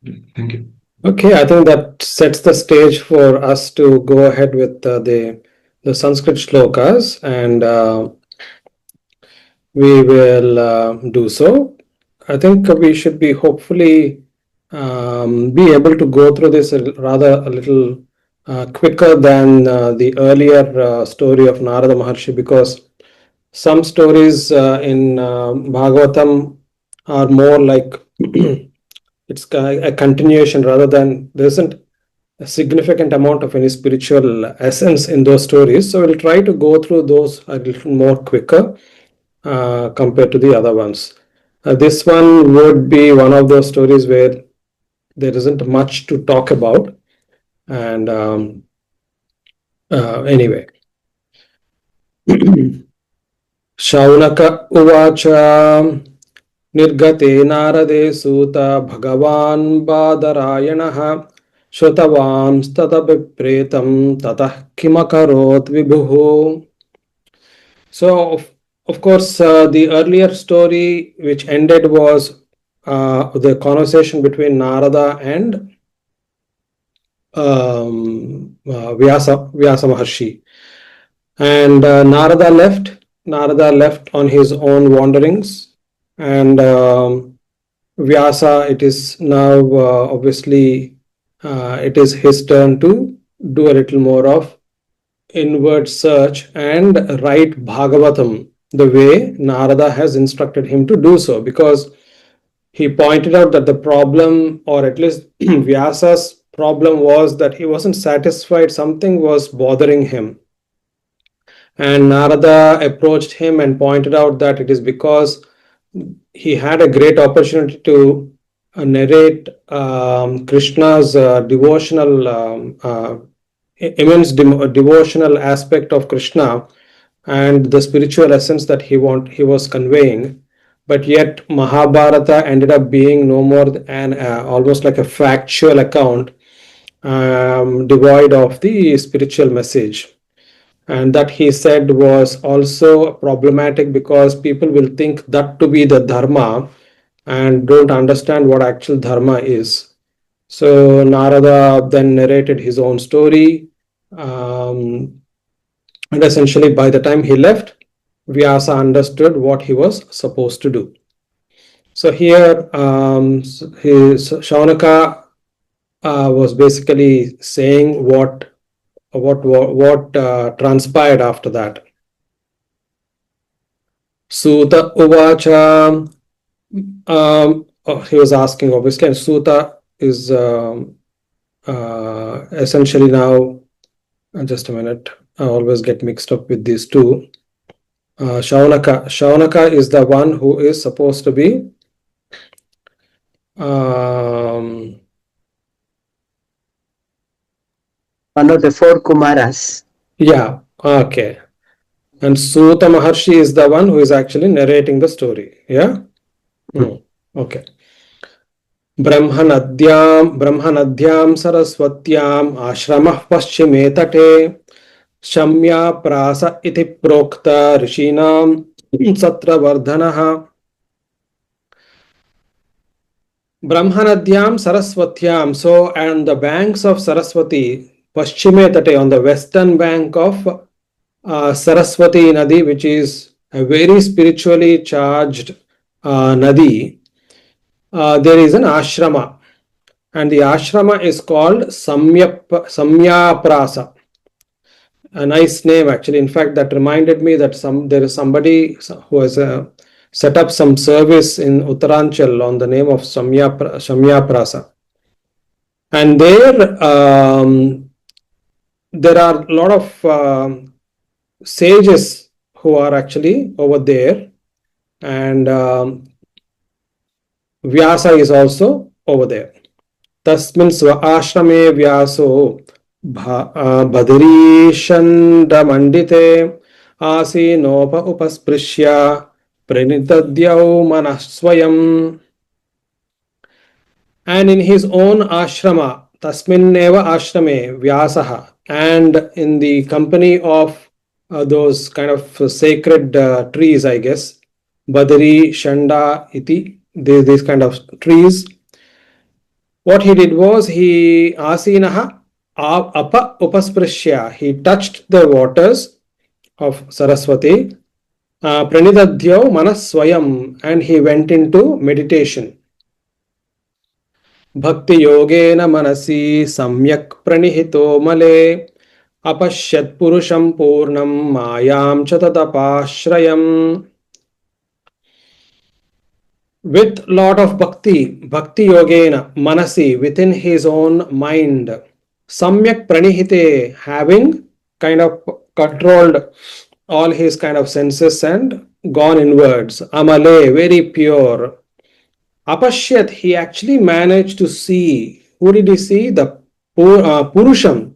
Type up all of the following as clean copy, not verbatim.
Thank you. Okay, I think that sets the stage for us to go ahead with the Sanskrit shlokas, and we will do so. I think we should be hopefully be able to go through this a little quicker than the earlier story of Narada Maharshi, because some stories in Bhagavatam are more like it's a continuation rather than there isn't a significant amount of any spiritual essence in those stories. So we'll try to go through those a little more quicker compared to the other ones. This one would be one of those stories where there isn't much to talk about. And anyway, Shaunaka Uvacha Nirgate Narade Suta Bhagavan Badarayanaha Shotavams Tata Vipretam Tatah Kimakarot Vibhuhu. So, of course, the earlier story which ended was the conversation between Narada and Vyasa Maharshi. And Narada left on his own wanderings, and Vyasa, it is now obviously it is his turn to do a little more of inward search and write Bhagavatam the way Narada has instructed him to do so, because he pointed out that the problem, or at least Vyasa's problem, was that he wasn't satisfied, something was bothering him. And Narada approached him and pointed out that it is because he had a great opportunity to narrate Krishna's devotional immense devotional aspect of Krishna and the spiritual essence that he was conveying, but yet Mahabharata ended up being no more than almost like a factual account, devoid of the spiritual message. And that, he said, was also problematic because people will think that to be the dharma and don't understand what actual dharma is. So Narada then narrated his own story, and essentially by the time he left, Vyasa understood what he was supposed to do. So here, Shaunaka was basically saying what transpired after that. Suta Uvacha. He was asking, obviously, and Suta is essentially now. Just a minute. I always get mixed up with these two. Shaunaka is the one who is supposed to be One of the four Kumaras. yeah, okay. And Suta Maharshi is the one who is actually narrating the story. Yeah? Okay. Brahmanadyam Saraswatyam Ashramah Paschime Tate Shamya Prasa iti Prokta Rishinam Satravardhanaha. Brahmanadyam Saraswatyam. So, on the banks of Saraswati, Paschime Tate, on the western bank of Saraswati Nadi, which is a very spiritually charged Nadi, there is an ashrama, and the ashrama is called Samyaprasa. A nice name, actually. In fact, that reminded me that there is somebody who has set up some service in Uttaranchal on the name of Samyaprasa. And there are a lot of sages who are actually over there, and Vyasa is also over there. Tasmin swa ashrame Vyaso Bhadrishandamandite Asinopa Upasprishya Pranitadyau Manaswayam. And in his own ashrama, Tasminneva ashrame Vyasaha, and in the company of those kind of sacred trees, I guess, Badari, Shanda, Iti, these kind of trees, What he did was he asinaha apa upasprishya. He touched the waters of Saraswati. Pranidadhyo manaswayam, and he went into meditation. Bhakti yogena manasi samyak pranihito male apashyat purusham purnam mayam chatatapashrayam. With lot of bhakti yogena manasi, within his own mind, samyak pranihite, having kind of controlled all his kind of senses and gone inwards, amale, very pure. Apashyat, he actually managed to see. Who did he see? The Purusham,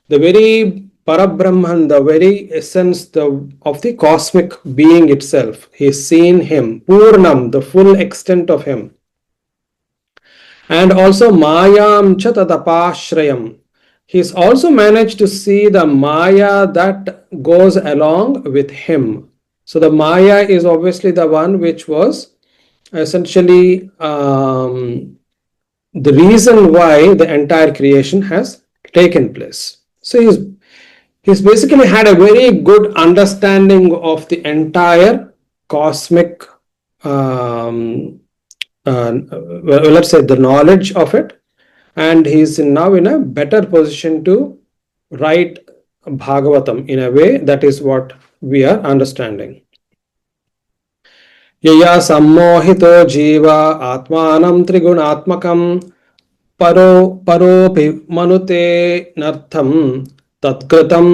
the very Parabrahman, the very essence of the cosmic being itself. He's seen him, Purnam, the full extent of him. And also Mayam cha tadapashrayam. He's also managed to see the Maya that goes along with him. So the Maya is obviously the one which was essentially the reason why the entire creation has taken place. So he's basically had a very good understanding of the entire cosmic, let's say, the knowledge of it, and he's now in a better position to write Bhagavatam in a way that is what we are understanding. Yaya sammohito jiva atmanam trigunaatmakam परोपि मनुते नर्थम तत्कृतं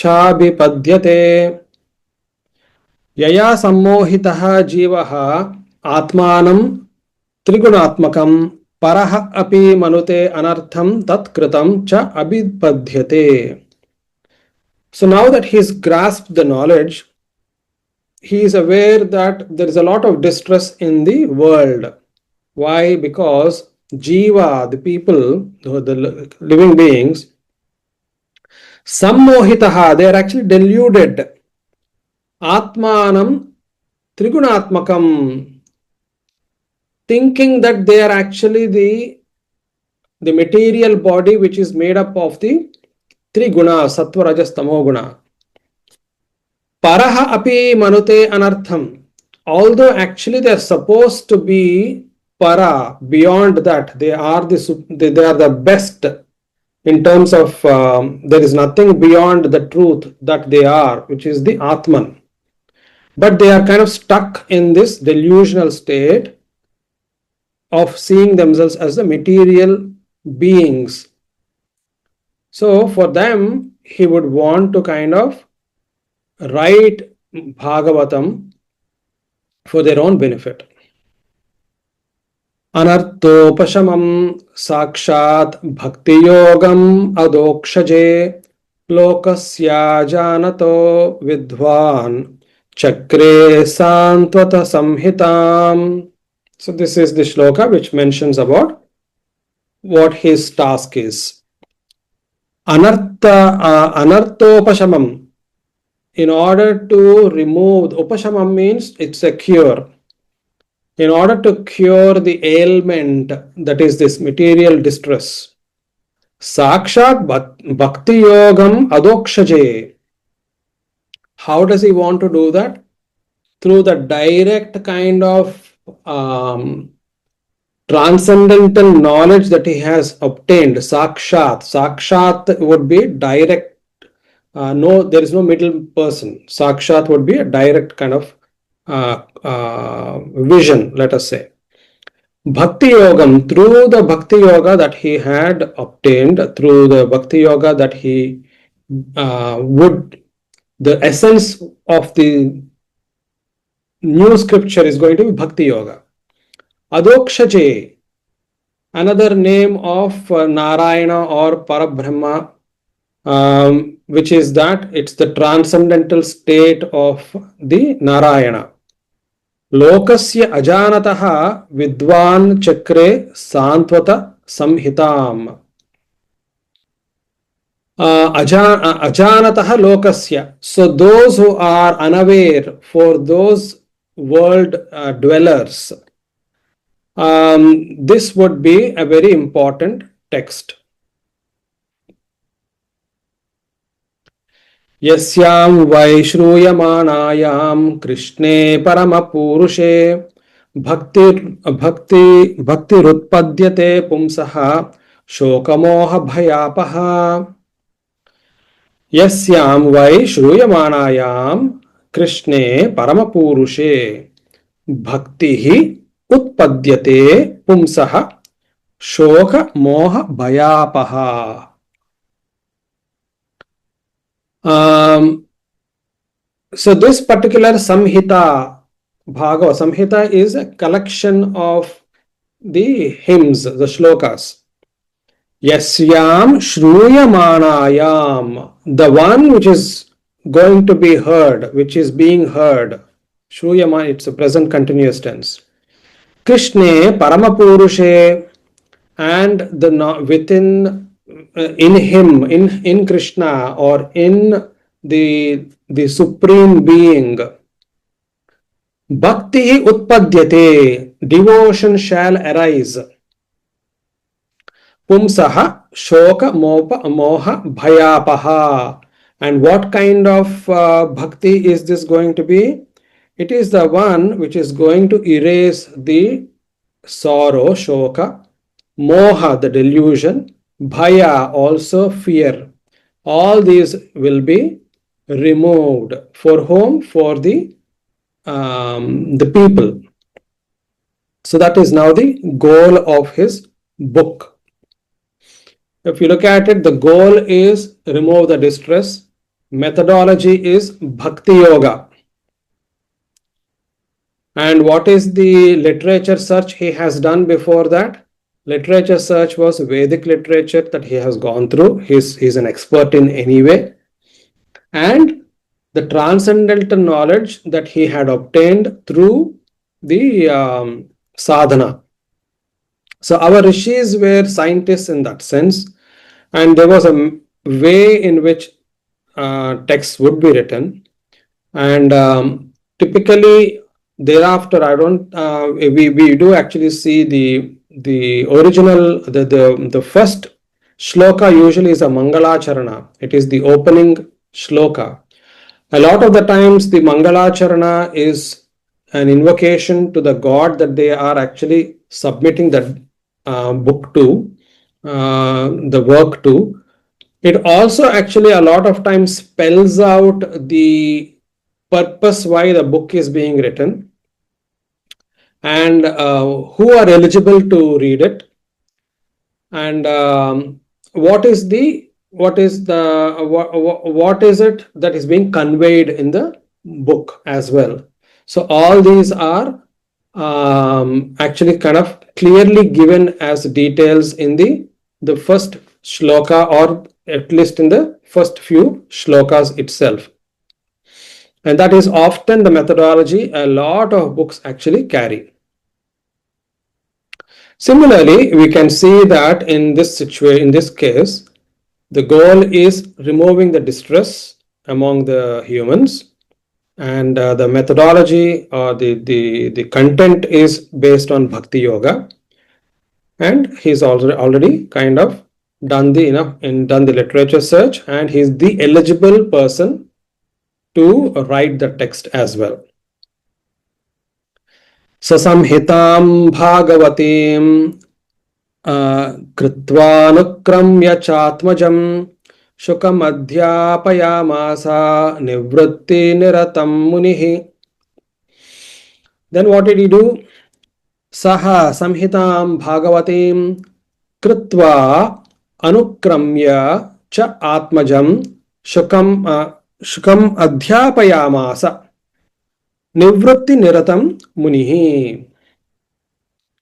चाभिपद्यते. यया सम्मोहितः जीवः आत्मानं त्रिगुणात्मकं परः अपि मनुते अनर्थं तत्कृतं च अभिपद्यते. So now that he's grasped the knowledge, he is aware that there is a lot of distress in the world. Why? Because Jiva, the people, the living beings, sammohitaha, they are actually deluded. Atmanam trigunatmakam, thinking that they are actually the material body which is made up of the three gunas, sattva, rajas, tamo guna. Paraha api manute anartham. Although actually they are supposed to be para, beyond that, they are the best in terms of there is nothing beyond the truth that they are, which is the Atman. But they are kind of stuck in this delusional state of seeing themselves as the material beings. So for them, he would want to kind of write Bhagavatam for their own benefit. Anartopashamam sakshat bhakti yogam adokshaje lokasya janato vidvan chakre santvata samhitam. So this is the shloka which mentions about what his task is. Anartopashamam. In order to remove, upashamam means it's a cure. In order to cure the ailment that is this material distress, sakshat bhakti yogam adokshaje. How does he want to do that? Through the direct kind of transcendental knowledge that he has obtained. Sakshat would be direct. No, there is no middle person. Sakshat would be a direct kind of vision, let us say. Bhakti Yogam, through the Bhakti Yoga that he had obtained, through the Bhakti Yoga that he the essence of the new scripture is going to be Bhakti Yoga. Adokshaje, another name of Narayana or Parabrahma, which is that it's the transcendental state of the Narayana. Lokasya ajanataha vidwan chakre santvata samhitam. Ajanataha lokasya. So those who are unaware, for those world dwellers, This would be a very important text. यस्यां वै श्रूयमाणायां कृष्णे परमपूरुषे भक्तिरुत्पद्यते पुंसः शोकमोहभयापहा. यस्यां वै श्रूयमाणायां कृष्णे परमपूरुषे भक्तिः उत्पद्यते पुंसः शोकमोहभयापहा. So this particular Samhita, Bhagavad Samhita, is a collection of the hymns, the shlokas. Yasyam Shruyamanayam, the one which is going to be heard, which is being heard. Shruyama, it's a present continuous tense. Krishne Paramapurushe, and the within in him, in Krishna, or in the supreme being, bhakti utpadyate, devotion shall arise. Pumsaha shoka moha bhayapaha. And what kind of bhakti is this going to be? It is the one which is going to erase the sorrow, shoka, moha, the delusion, bhaya, also fear. All these will be removed. For whom? For the people. So that is now the goal of his book. If you look at it, the goal is remove the distress. Methodology is bhakti yoga. And what is the literature search he has done before that? Literature search was Vedic literature that he has gone through. He's an expert in anyway. And the transcendental knowledge that he had obtained through the sadhana. So our rishis were scientists in that sense, and there was a way in which texts would be written. And typically thereafter, we do actually see the original, the first shloka usually is a Mangalacharana. It is the opening shloka. A lot of the times the Mangalacharana is an invocation to the God that they are actually submitting that book to, the work to. It also actually a lot of times spells out the purpose why the book is being written, and who are eligible to read it, and what is it that is being conveyed in the book as well. So all these are actually kind of clearly given as details in the first shloka, or at least in the first few shlokas itself. And that is often the methodology a lot of books actually carry. Similarly, we can see that in this situation, in this case, the goal is removing the distress among the humans, and the methodology or the content is based on bhakti yoga, and he's already kind of done the done the literature search, and he's the eligible person to write the text as well. Sasamhitam bhagavatim कृत्वानुक्रम्य चात्मजं शुकमध्यापयामास निवृत्तिनिरतं मुनिः. Then what did he do? Saha samhitam bhagavatim kritva anukramya cha atmajam shukam adhyapayamasa nivruttiniratam munihi.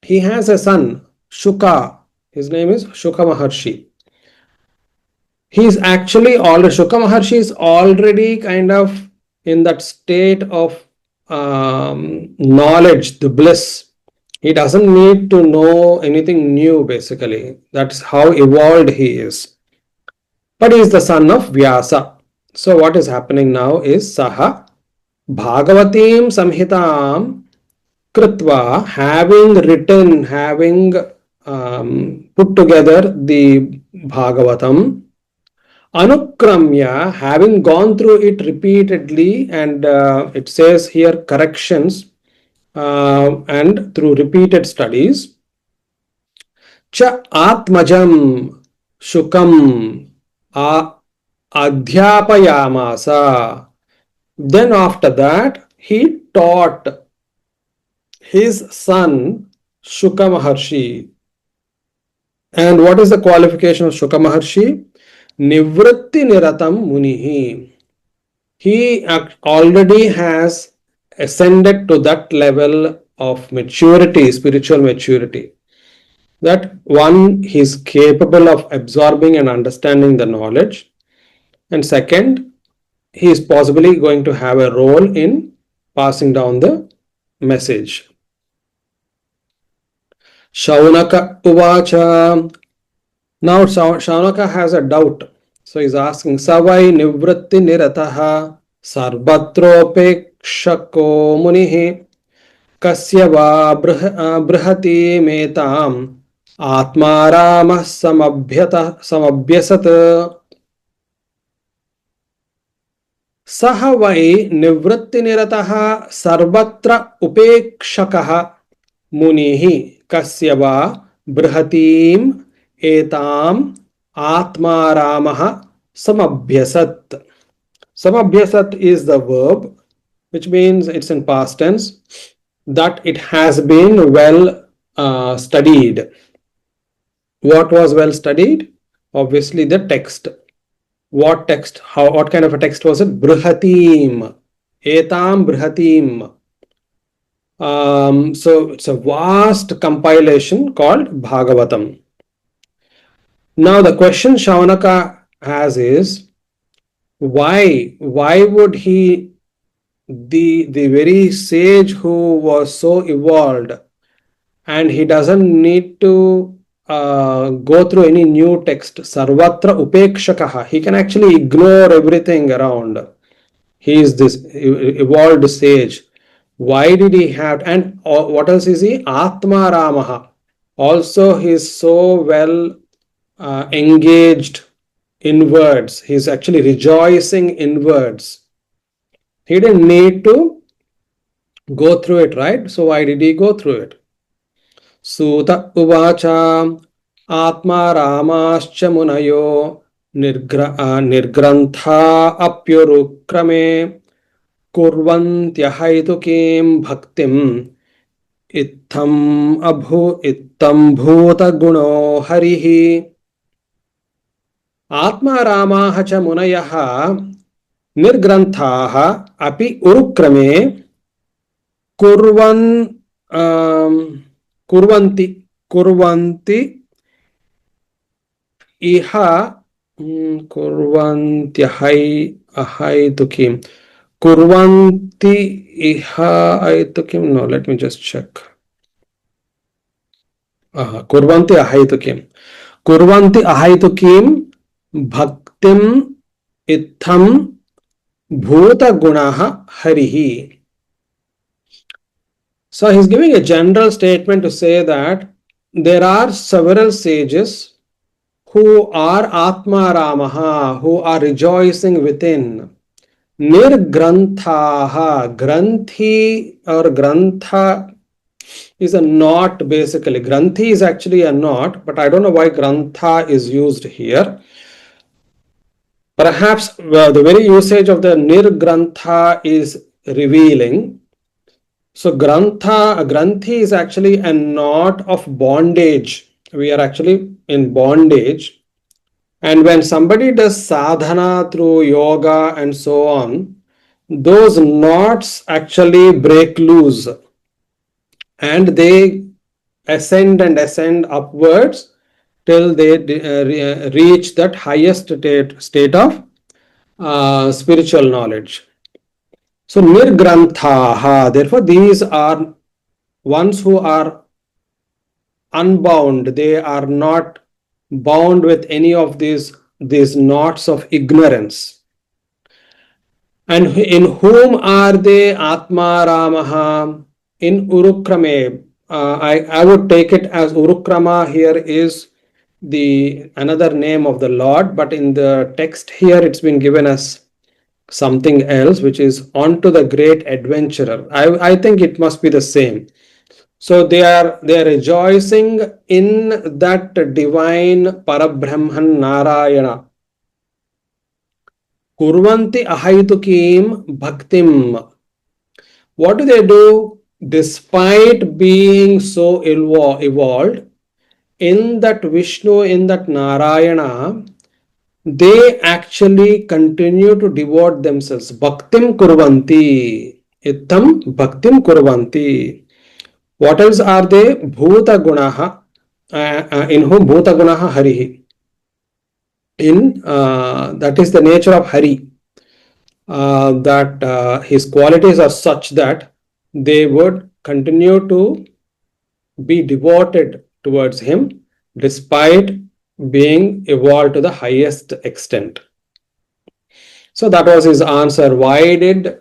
He has a son, Shuka. His name is Shuka Maharshi. He's actually already, Shuka Maharshi is already kind of in that state of knowledge, the bliss. He doesn't need to know anything new, basically. That's how evolved he is. But he is the son of Vyasa. So what is happening now is Saha Bhagavatim Samhitam Kritva, having written, having put together the Bhagavatam, Anukramya, having gone through it repeatedly, and it says here corrections, and through repeated studies, Cha Atmajam Shukam Adhyapayamasa. Then after that, he taught his son Shuka Maharshi. And what is the qualification of Shuka Maharshi? Nivritti Niratam Munihi. He already has ascended to that level of maturity, spiritual maturity, that one, he is capable of absorbing and understanding the knowledge, and second, he is possibly going to have a role in passing down the message. Shaunaka Uvacha. Now Shaunaka has a doubt. So he's asking, Savai Nivritti Nirataha Sarbatropekshako Munihi Kasya va Brihati Metam Atmarama Samabhyasat. Saha vai Nivritti Nirataha Sarvatra Upekshakaha Munihi Kasya va Brihatim Etam Atmaramaha Samabhyasat. Samabhyasat is the verb, which means it's in past tense, that it has been well studied. What was well studied? Obviously the text. What text? What kind of a text was it? Brihatim. Etam Brihatim. So it's a vast compilation called Bhagavatam. Now the question Shaunaka has is, why would he, the very sage who was so evolved, and he doesn't need to go through any new text, Sarvatra Upekshakaha, he can actually ignore everything around. He is this evolved sage. Why did he have, and what else is he? Atma Ramaha. Also, he is so well engaged inwards. He is actually rejoicing inwards. He didn't need to go through it, right? So why did he go through it? Suta Uvacha Atma Ramascha Munayo Nirgrantha Apyurukrame Kurvantyahaitukim Bhaktim Ittam Bhuta Guno Harihi. Atma Ramaha cha Munayaha Nirgranthaha api urukrame kurvanti iha kurvanti iha aitukim. No, let me just check. Kurvanti ahaitukim bhaktim itham bhuta gunaha harihi. So he's giving a general statement to say that there are several sages who are Atma Ramaha, who are rejoicing within. Nirgranthaha. Granthi or Grantha is a knot basically. Granthi is actually a knot, but I don't know why Grantha is used here. Perhaps the very usage of the Nirgrantha is revealing. So Granthi is actually a knot of bondage. We are actually in bondage. And when somebody does sadhana through yoga and so on, those knots actually break loose and they ascend and ascend upwards till they reach that highest state of spiritual knowledge. So Nirgranthaha, therefore these are ones who are unbound. They are not bound with any of these knots of ignorance. And in whom are they? Atma Ramaha. in Urukrame. I would take it as Urukrama here is the another name of the Lord, but in the text here it's been given as something else, which is onto the great adventurer. I think it must be the same. So they are rejoicing in that divine Parabrahman Narayana. Kurvanti ahaytukim bhaktim. What do they do? Despite being so evolved, in that Vishnu, in that Narayana, they actually continue to devote themselves. Bhaktim kurvanti. Ittam bhaktim kurvanti. What else are they? Bhuta gunaha. In whom Bhuta gunaha Harihi. That is the nature of Hari. That his qualities are such that they would continue to be devoted towards him despite being evolved to the highest extent. So that was his answer. Why did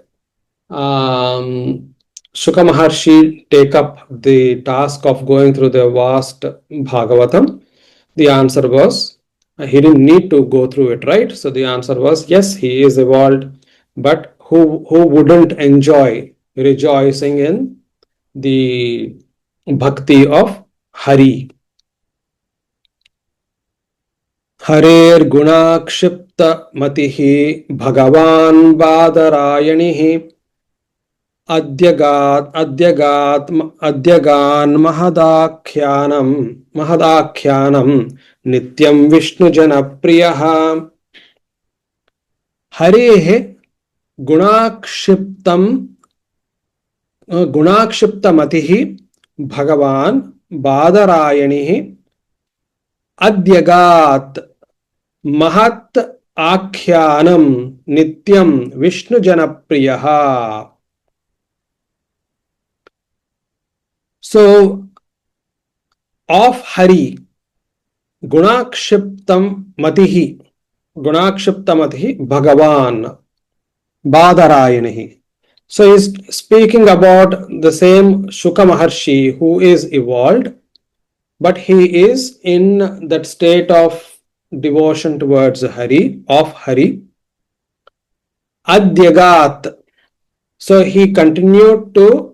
Shuka Maharshi take up the task of going through the vast Bhagavatam? The answer was he didn't need to go through it, right? So the answer was yes, he is evolved, but who wouldn't enjoy rejoicing in the bhakti of Hari? हरेर्गुणाक्षिप्त मतिः भगवान् बादरायणिः अद्यगान् महदाख्यानं नित्यं विष्णुजनप्रियः हरेः गुणाक्षिप्तमतिः भगवान् बादरायणिः अद्यगात् महत् आख्यानं नित्यं विष्णुजनप्रियः. So, of Hari, Gunakshiptam Matihi, Bhagavan, Badarayanihi. So, he's speaking about the same Shuka Maharshi who is evolved, but he is in that state of devotion towards Hari, of Hari. Adyagat. So, he continued to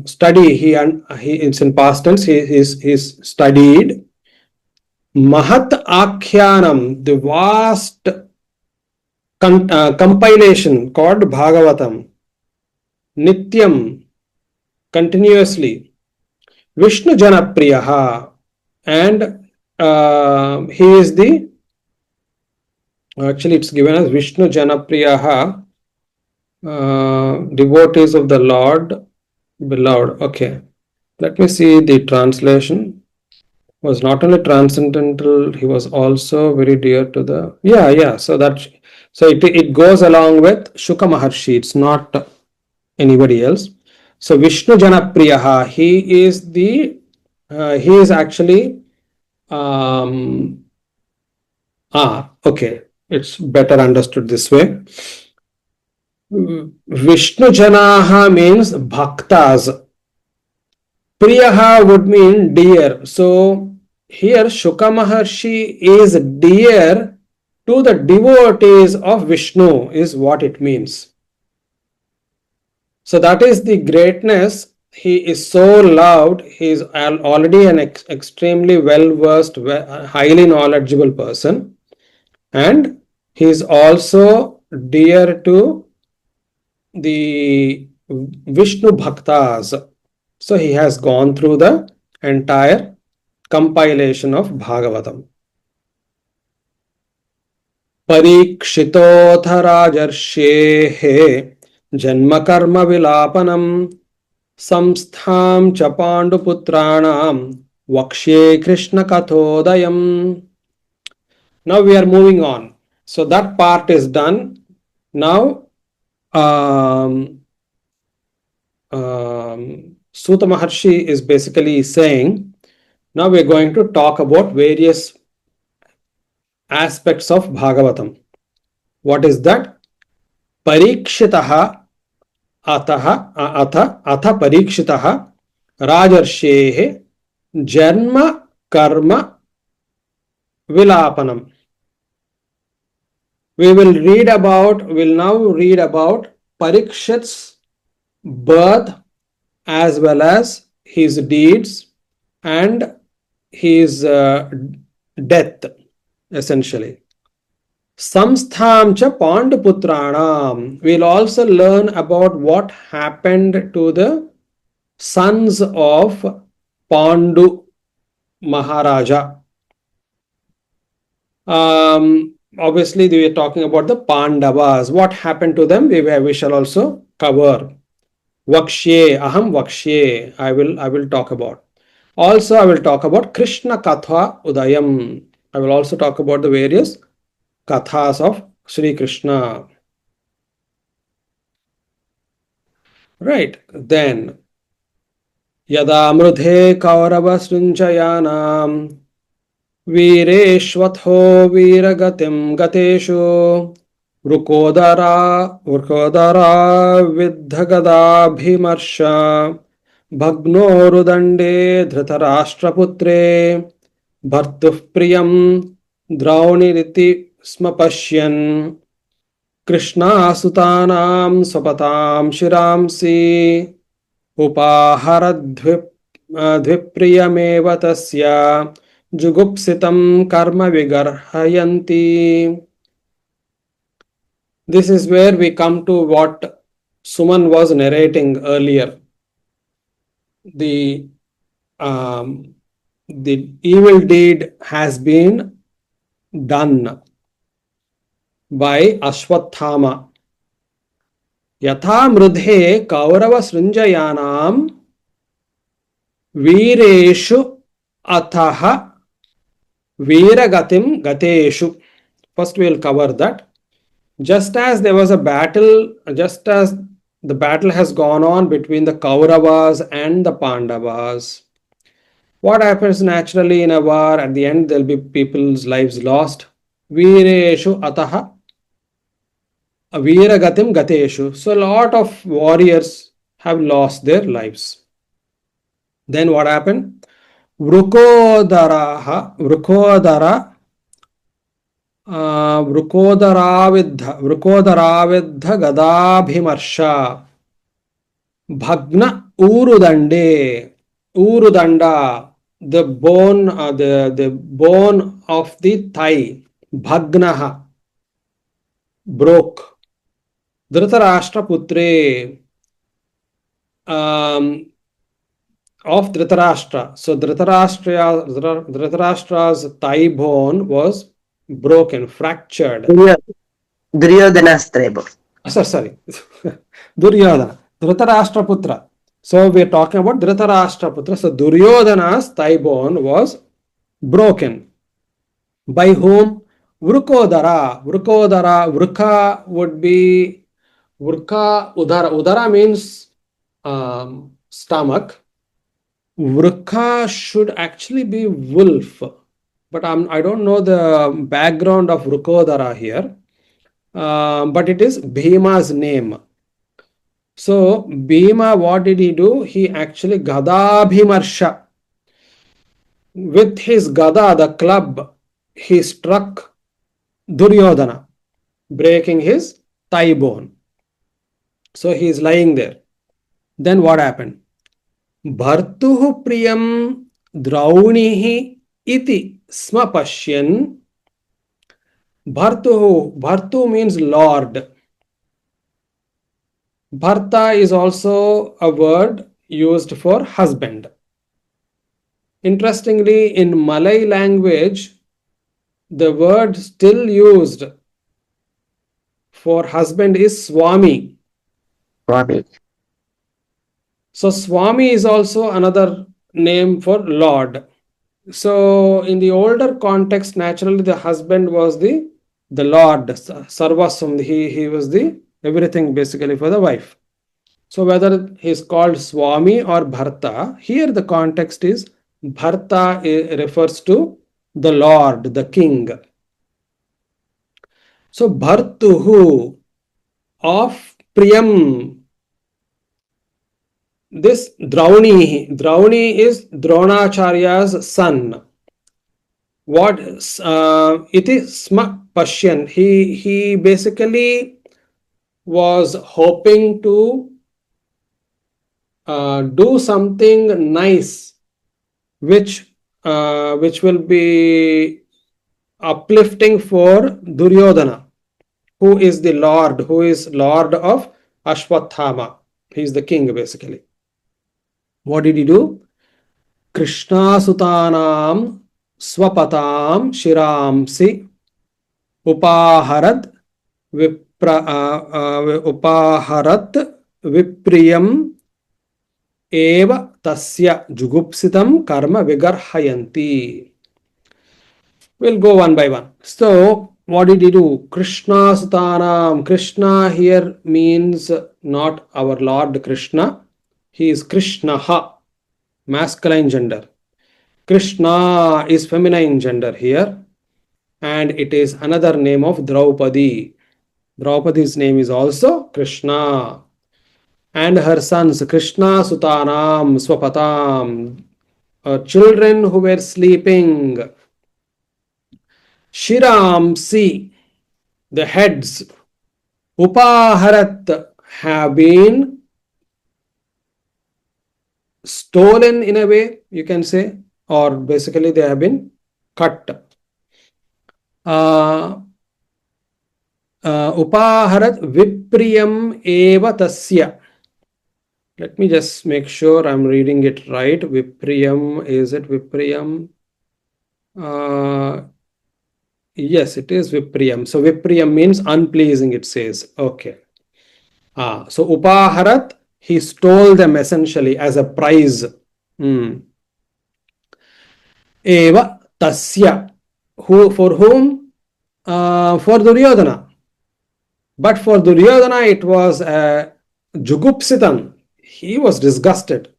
study. It's in past tense. He's studied Mahat Akhyanam, the vast compilation called Bhagavatam, Nityam, continuously, Vishnu Janapriyaha, and he is the, actually it's given as Vishnu Janapriyaha, devotees of the Lord, beloved. Okay, let me see the translation. Was not only transcendental, he was also very dear to the, so it goes along with Shuka Maharshi. It's not anybody else. So Vishnu Janapriyaha, he is actually okay, it's better understood this way. Vishnu Janaha means bhaktas. Priyaha would mean dear. So here Shuka Maharshi is dear to the devotees of Vishnu is what it means. So that is the greatness. He is so loved. He is already an extremely well-versed, highly knowledgeable person. And he is also dear to the Vishnu Bhaktas. So he has gone through the entire compilation of Bhagavatam. Parikshitoth rajarshehe janma karma vilapanam samstham cha panduputranam vakshye krishna kathodayam. Now we are moving on. So that part is done. Now Suta Maharshi is basically saying, now we are going to talk about various aspects of Bhagavatam. What is that? Parikshitaha अतः अथ अथ परीक्षितः राजर्षेः जन्म कर्म विलापनम. We'll now read about Parikshit's birth as well as his deeds and his death, essentially. Samstham cha Panduputranam. We'll also learn about what happened to the sons of Pandu Maharaja. Obviously, we are talking about the Pandavas. What happened to them? We shall also cover. Vakshye, aham vakshye. I will talk about. Also, I will talk about Krishna Katha Udayam. I will also talk about the various kathas of Sri Krishna. Right. Then, Yada Mrudhe Kaurava Srinchayanam वीरेष्वथो वीरगतिं गतेषु वृकोदरा विद्धगदाभिमर्श भग्नोरुदण्डे धृतराष्ट्रपुत्रे भर्तुः प्रियं द्रौणिरिति स्म पश्यन् कृष्णासुतानां स्वपतां शिरांसि उपाहरद्विप्रियमेव तस्य जुगुप्सितं कर्म vigarhayanti. This is where we come to what Suman was narrating earlier. The evil deed has been done by Ashwathama. Yatha mrudhe kaurava srinjayanam veereshu athaha Veeragatim Gateshu. First we will cover that. Just as there was a battle, just as the battle has gone on between the Kauravas and the Pandavas, what happens naturally in a war? At the end, there will be people's lives lost. Veereshu Ataha Veeragatim Gateshu. So a lot of warriors have lost their lives. Then what happened? Vrukodara वृकोदराविद्ध गदाभिमर्श भग्न ऊरुदंडा the bone of the thigh bhagnaha broke dhritarashtra putre of Dhritarashtra. So Dhritarashtra's thigh bone was broken, fractured. Duryodhana's thigh bone. Sorry. Duryodhana. Dhritarashtra Putra. So we are talking about Dhritarashtra Putra. So Duryodhana's thigh bone was broken. By whom? Vrukodara. Vruka would be Vruka Udara. Udara means stomach. Vruka should actually be wolf, but I don't know the background of Vrukodara here, but it is Bhima's name. So Bhima, what did he do? He actually Gadabhimarsha. With his Gada, the club, he struck Duryodhana, breaking his thigh bone. So he is lying there. Then what happened? Bhartuhu priyam draunihi iti sma pashyan. Bhartu means Lord. Bharta is also a word used for husband. Interestingly, in Malay language, the word still used for husband is Swami. Swami. So Swami is also another name for Lord. So in the older context, naturally the husband was the Lord, Sarvasvam. He was the everything basically for the wife. So whether he is called Swami or Bharta, here the context is Bharta refers to the Lord, the king. So Bhartuhu of Priyam, this Drauni is Dronacharya's son. What it is Pashyan. He basically was hoping to do something nice, which will be uplifting for Duryodhana, who is the Lord, who is Lord of Ashwathama. He is the king basically. What did he do? Krishna Sutanam Swapatam Shiramsi Upaharat Upaharat Vipriyam Eva Tasya Jugupsitam Karma Vigarhayanti. We'll go one by one. So, what did he do? Krishna Sutanam. Krishna here means not our Lord Krishna. He is Krishnaha, masculine gender. Krishna is feminine gender here. And it is another name of Draupadi. Draupadi's name is also Krishna. And her sons, Krishna Sutanam Swapatam, children who were sleeping. Shiramsi, the heads. Upaharat, have been stolen in a way, you can say, or basically they have been cut. Upaharat Vipriyam eva tasya. Let me just make sure I'm reading it right. Vipriyam, is it Vipriyam? Yes, it is Vipriyam. So Vipriyam means unpleasing, it says. Okay. So Upaharat, he stole them essentially as a prize. Eva tasya. For whom? For Duryodhana. But for Duryodhana, it was Jugupsitam. He was disgusted.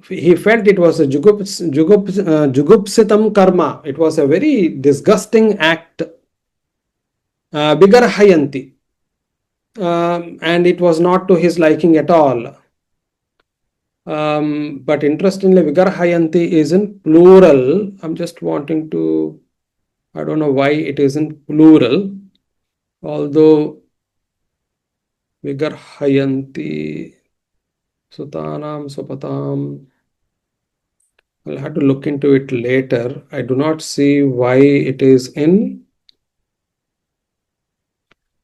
He felt it was a Jugupsitam karma. It was a very disgusting act. Bigarhayanti. And it was not to his liking at all. But interestingly, Vigarhayanti is in plural. I'm just wanting to, I don't know why it is in plural. Although Vigarhayanti, Sutanam, Sopatam, I'll have to look into it later. I do not see why it is in.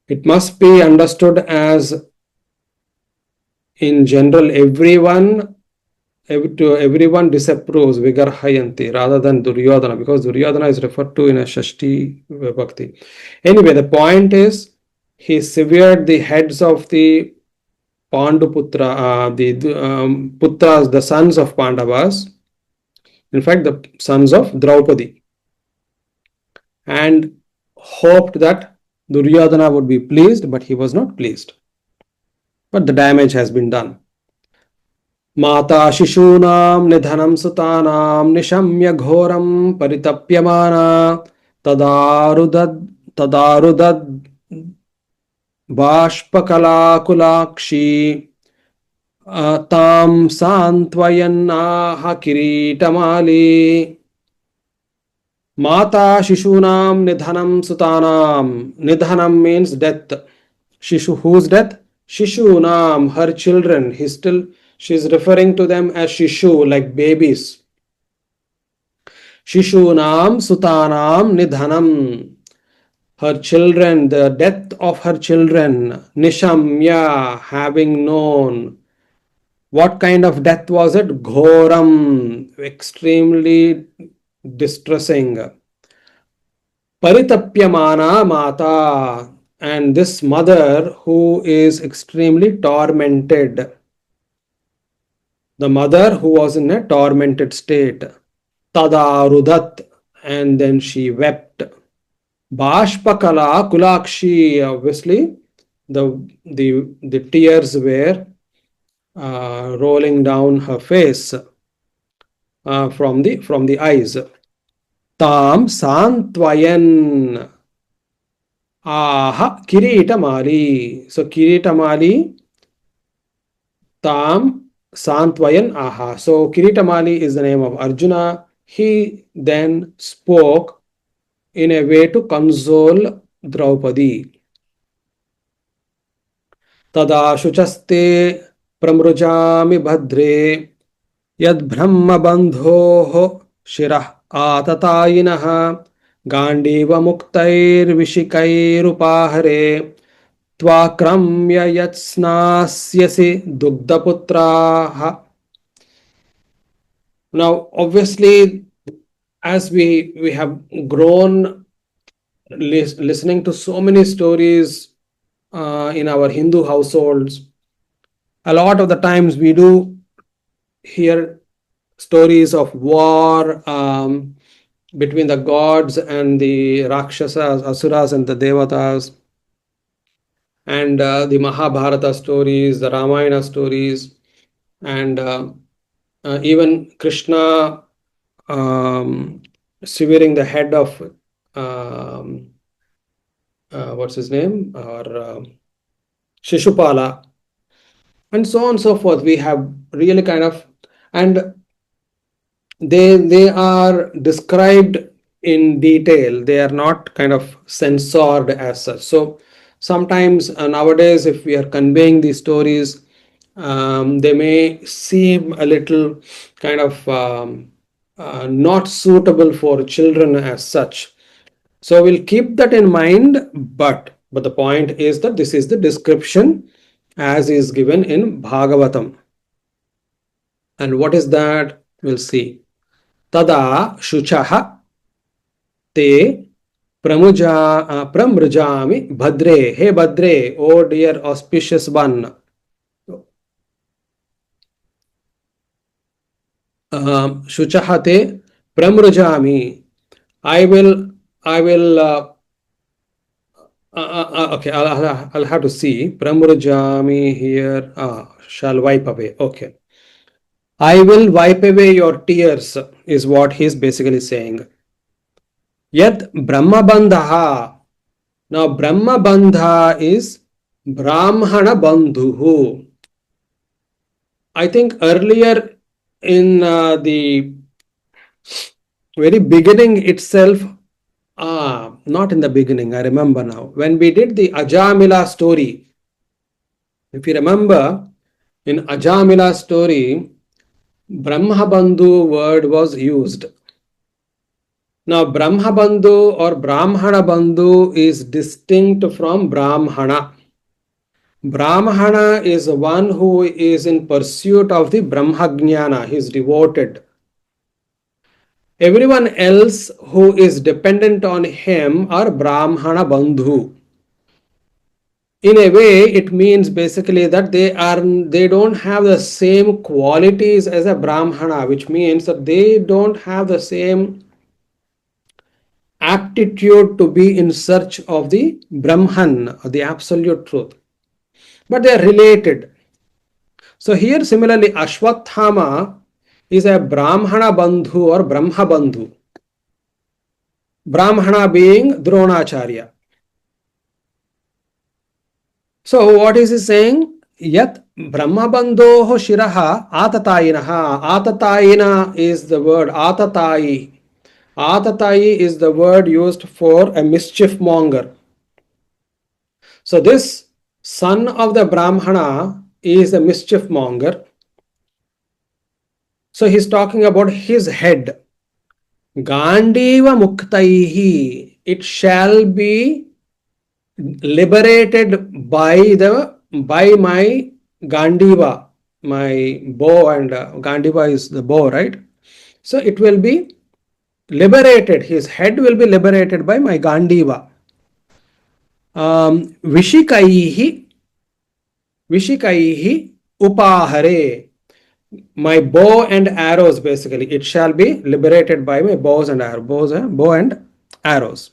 It must be understood as, in general, everyone disapproves Vigarhayanti rather than Duryodhana, because Duryodhana is referred to in a Shashti Vibhakti. Anyway, the point is, he severed the heads of the Panduputra, the Putras, the sons of Pandavas, in fact, the sons of Draupadi, and hoped that Duryodhana would be pleased, but he was not pleased. But the damage has been done. Mata Shishunam Nidhanam Sutanam Nishamya Ghoram Paritapyamana Tadarudad Bashpakalakulakshi Tam Santvayannaha Kiritamali. Mata Shishunam Nidhanam Sutanam. Nidhanam means death. Shishu, whose death? Shishunam, her children. She's referring to them as Shishu, like babies. Shishunam Sutanam Nidhanam. Her children, the death of her children. Nishamya, having known. What kind of death was it? Ghoram, extremely distressing. Paritapyamana Mata, and this mother who is extremely tormented. The mother who was in a tormented state. Tadarudat, and then she wept. Bashpakala Kulakshi, obviously the tears were rolling down her face from the eyes. Tam Santvayan Kiritamali. So Kiritamali, Tam Santvayan aha. So Kiritamali is the name of Arjuna. He then spoke in a way to console Draupadi. Tada shuchaste pramrujami bhadre yad brahma bandhoh shirah atatayinah gandiva muktair vishikairupahare त्वाक्रम्य यत्स्नास्यसि दुग्धपुत्राः. Now, obviously, as we have grown listening to so many stories in our Hindu households, a lot of the times we do hear stories of war between the gods and the Rakshasas, Asuras, and the Devatas, and the Mahabharata stories, the Ramayana stories, and even Krishna severing the head of what's his name, or Shishupala, and so on and so forth. We have really kind of, and they are described in detail. They are not kind of censored as such. So sometimes nowadays, if we are conveying these stories, they may seem a little kind of not suitable for children as such. So we'll keep that in mind, but the point is that this is the description as is given in Bhagavatam. And what is that? We'll see. Tada shuchaha te pramrujami bhadre. Hey Bhadre, oh dear auspicious one. Shuchaha te pramrujami. I will okay, I'll have to see. Pramrujami here. Shall wipe away. Okay. I will wipe away your tears, is what he's basically saying. Yet Brahmabandha. Now Brahmabandha is Brahmana Bandhuhu. I think earlier in the very beginning itself, not in the beginning, I remember now, when we did the Ajamila story, if you remember, in Ajamila story, Brahmabandhu word was used. Now, Brahmabandhu or Brahmana Bandhu is distinct from Brahmana. Brahmana is one who is in pursuit of the Brahmajnana, he is devoted. Everyone else who is dependent on him are Brahmana Bandhu. In a way, it means basically that they don't have the same qualities as a Brahmana, which means that they don't have the same aptitude to be in search of the Brahman, or the absolute truth. But they are related. So here similarly, Ashwathama is a Brahmana Bandhu or Brahma Bandhu. Brahmana being Dronacharya. So what is he saying? Yat Brahma Bandhoho Shiraha Atatayinaha. Atatayina is the word Atatayi. Atatayi is the word used for a mischief monger. So this son of the Brahmana is a mischief monger. So he's talking about his head. Gandiva Muktaihi. It shall be liberated by my Gandiva, my bow, and Gandiva is the bow, right? So it will be liberated. His head will be liberated by my Gandiva. Vishikaihi upahare. My bow and arrows, basically, it shall be liberated by my bows and arrows. Bow and arrows.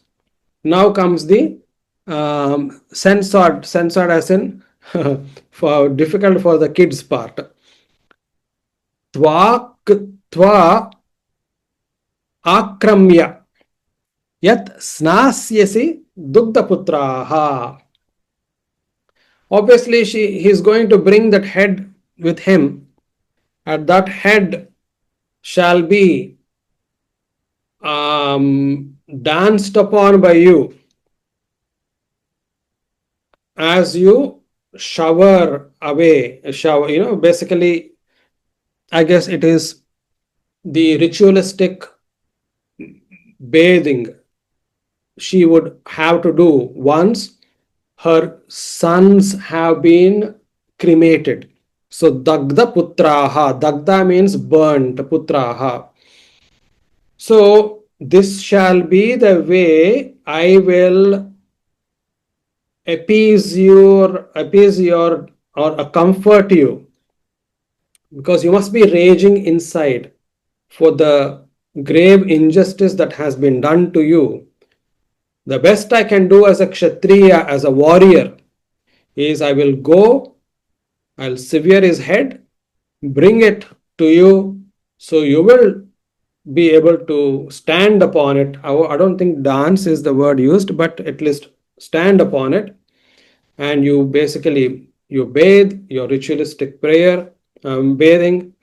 Now comes the censored as in for difficult for the kids part. Tva akramya yat snasyasi dugdaputraha. Obviously, he is going to bring that head with him, at that head shall be danced upon by you as you shower away, basically, I guess it is the ritualistic bathing she would have to do once her sons have been cremated. So Dagda Putraha, Dagda means burnt, Putraha. So this shall be the way I will appease your or comfort you, because you must be raging inside for the grave injustice that has been done to you. The best I can do as a kshatriya, as a warrior, is I will go, I'll sever his head, bring it to you, so you will be able to stand upon it. I don't think dance is the word used, but at least stand upon it, and you basically you bathe your ritualistic prayer, bathing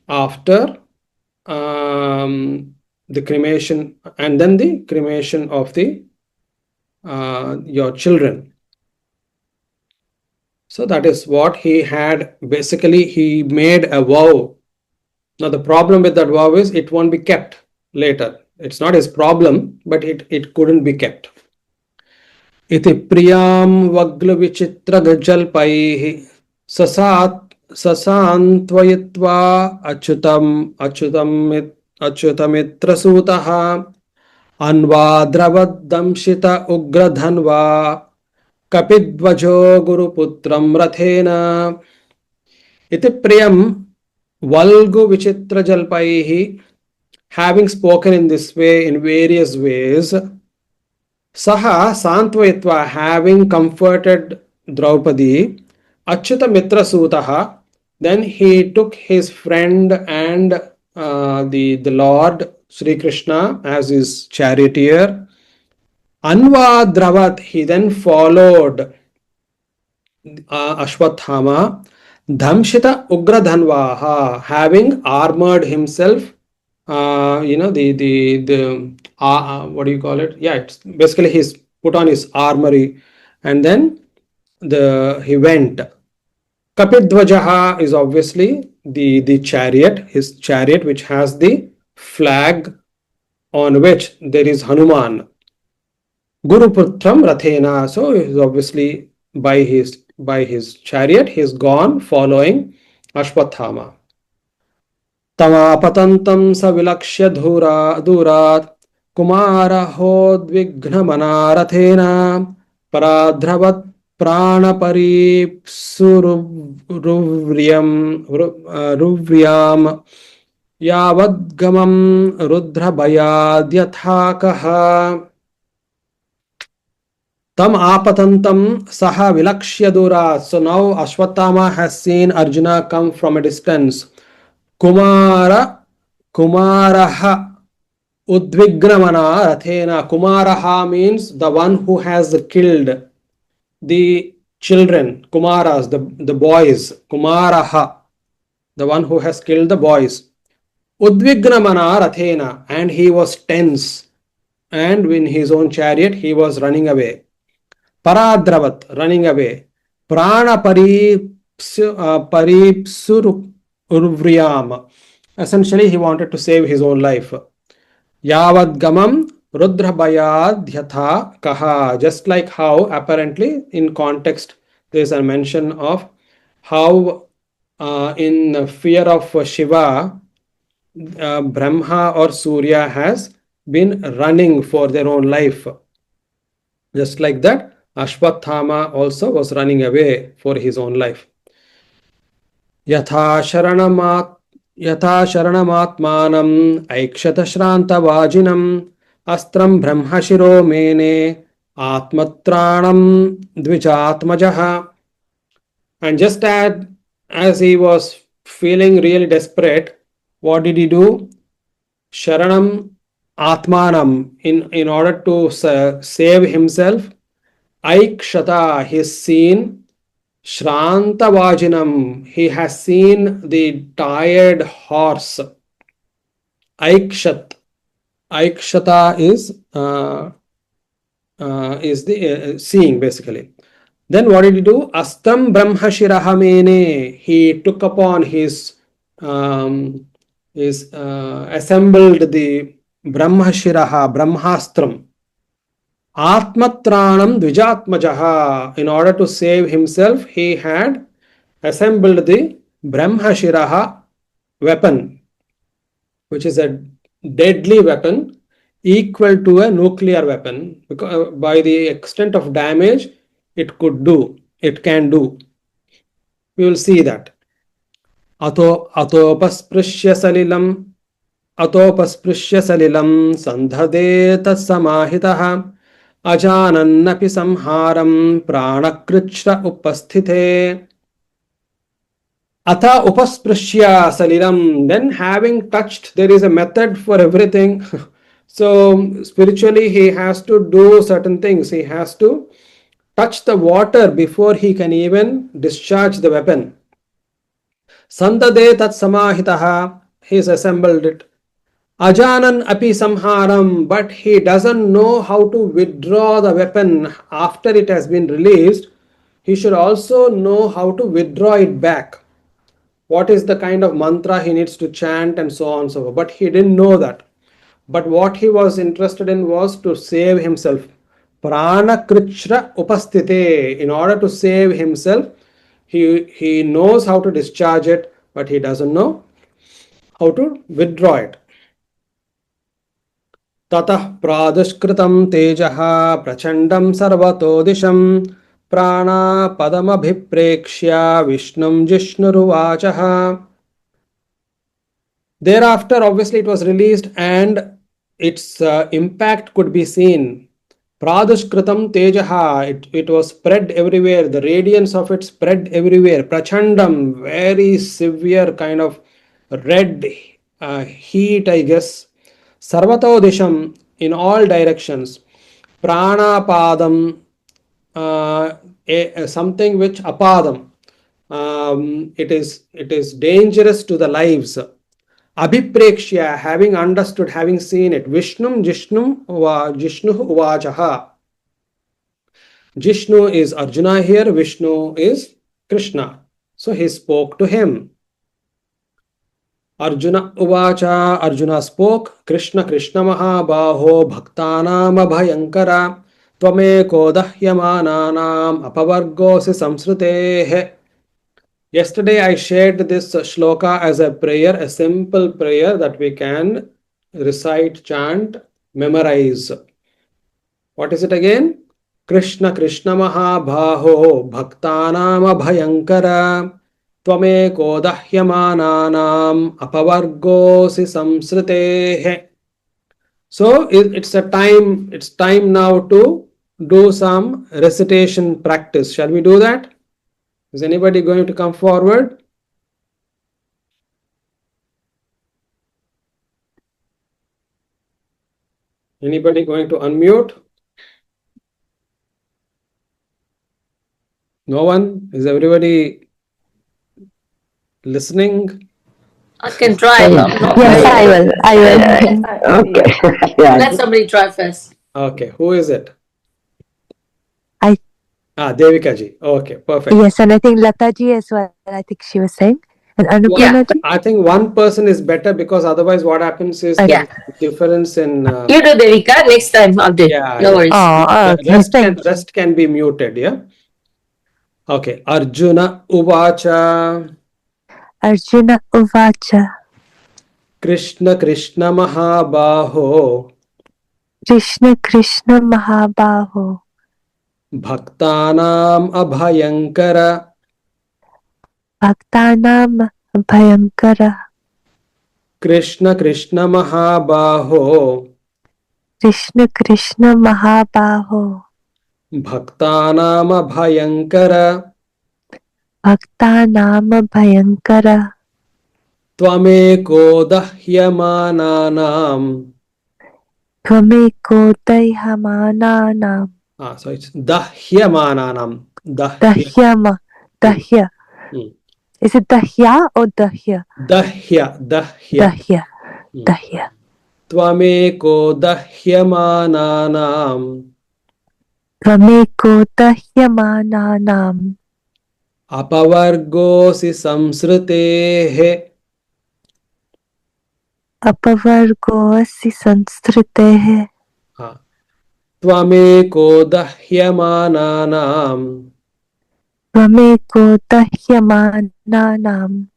after the cremation, and then the cremation of the your children. So that is what he had. Basically, he made a vow. Now the problem with that vow is it won't be kept later. It's not his problem, but it couldn't be kept. इति प्रियां वग्लविचित्रगजल्पैः ससान्त्वयित्वा अच्युतमित्रसूतः अन्वाद्रवद्दंशित उग्रधन्वा कपिध्वजो गुरुपुत्रं रथेन इति प्रियं Valgu having spoken in this way, in various ways, Saha Santvayatva, having comforted Draupadi, Achyuta Mitra Sutaha, then he took his friend and the Lord Sri Krishna as his charioteer. Anvadravat, he then followed Ashwathama. Dhamshita Ugradhanvaha, having armored himself, what do you call it? Yeah, it's basically he's put on his armory, and then he went. Kapidvajaha is obviously the chariot, his chariot, which has the flag on which there is Hanuman. Guruputram Rathena, so he's obviously by his chariot, he's gone following Ashwathama. Tamapatantam savilakshya durat kumarahodvighnamanarathena paradhravat pranapariipsuruvyam yavadgamam rudrabhayadyatha Tam apatantam saha vilakshya dura. So now Ashwathama has seen Arjuna come from a distance. Kumaraha udvignamana rathena. Kumaraha means the one who has killed the children. Kumaras, the boys. Kumaraha, the one who has killed the boys. Udvignamana rathena, and he was tense, and in his own chariot he was running away. Paradravat, running away. Prana paripsuruvyam. Essentially, he wanted to save his own life. Yavadgamam rudrabhayadhyatha kaha. Just like how, apparently, in context, there is a mention of how in fear of Shiva, Brahma or Surya has been running for their own life. Just like that, Ashwathama also was running away for his own life. Yatha Sharanamatmanam Aikshata Shranta Vajinam Astram Brahmashiro Mene Atmatranam Dvijatmajaha. And just as he was feeling really desperate, what did he do? Sharanam Atmanam, in order to save himself, Aikshata, he's seen Shrantavajinam, he has seen the tired horse. Aikshat. Aikshata is the seeing basically. Then what did he do? Astam Brahmashirahamene. He took upon assembled the Brahmashiraha, Brahmastram. Atmatranam Dvijatmajaha. In order to save himself, he had assembled the Brahmashiraha weapon, which is a deadly weapon equal to a nuclear weapon, because by the extent of damage it can do. We will see that. Atopasprushya salilam sandhade tassamahitah ajanannapi samharam pranakritra upasthite. Atha upasprushya salilam. Then having touched, there is a method for everything. So spiritually he has to do certain things. He has to touch the water before he can even discharge the weapon. Sandade tat samahitaha, he has assembled it. Ajanan api samharam, but he doesn't know how to withdraw the weapon after it has been released. He should also know how to withdraw it back. What is the kind of mantra he needs to chant and so on and so forth. But he didn't know that. But what he was interested in was to save himself. Prana kritra upasthite. In order to save himself, he knows how to discharge it, but he doesn't know how to withdraw it. Tatah pradushkritam tejaha prachandam sarvato disham prana padamabhiprekshya vishnum jishnuruvachaha. Thereafter, obviously, it was released and its impact could be seen. Pradushkritam tejaha, it was spread everywhere. The radiance of it spread everywhere. Prachandam, very severe kind of red heat, I guess. Sarvato disham, in all directions. Pranapadam, something which apadam. It is dangerous to the lives. Abhiprekshya, having understood, having seen it. Vishnum Jishnu Uvachaha. Jishnu is Arjuna here, Vishnu is Krishna. So he spoke to him. Arjuna Uvacha, Arjuna spoke. Krishna Mahabaho Bhaktanam Abhayankara Tvameko Dahyamananam Apavargosi Samsruteh. Yesterday I shared this shloka as a prayer, a simple prayer that we can recite, chant, memorize. What is it again? Krishna Mahabhaho Bhaktanam Abhayankara Tvameko Dahyamananam Apavargosi Samsruteh. So it's time now to do some recitation practice. Shall we do that? Is anybody going to come forward? Anybody going to unmute? No one? Is everybody listening? I can try. Yes, I will. Okay. Yeah. Let somebody try first. Okay, who is it? I- Devika ji. Okay, perfect. Yes, and I think Lata ji as well. I think she was saying. And Annapurna ji? I think one person is better, because otherwise what happens is Yeah. difference in... You do, Devika. Next time I'll do. Yeah, No yeah. worries. Oh, okay. Rest can be muted, yeah? Okay, Arjuna Uvacha Arjuna Uvacha Krishna Mahabaho Krishna Mahabaho Bhaktanam Abhayankara Bhaktanam Bhayankara Krishna Mahabaho Krishna Mahabaho Bhaktanam Abhayankara Bhaktanam Bhayankara Tvameko Dahyamananam. Tvameko Dahyamananam So it's Dahyamananam. Dahyama Dahya. Hmm. Is it Dahya or Dahya? Dahya. Dahya. Dahya. Tvameko dahyamananam Tvameko Dahyamananam apavargosi samsritehe. Apavargo Asi Sanstritehe. Tvameko dahyamananam Tvameko Dahyamananam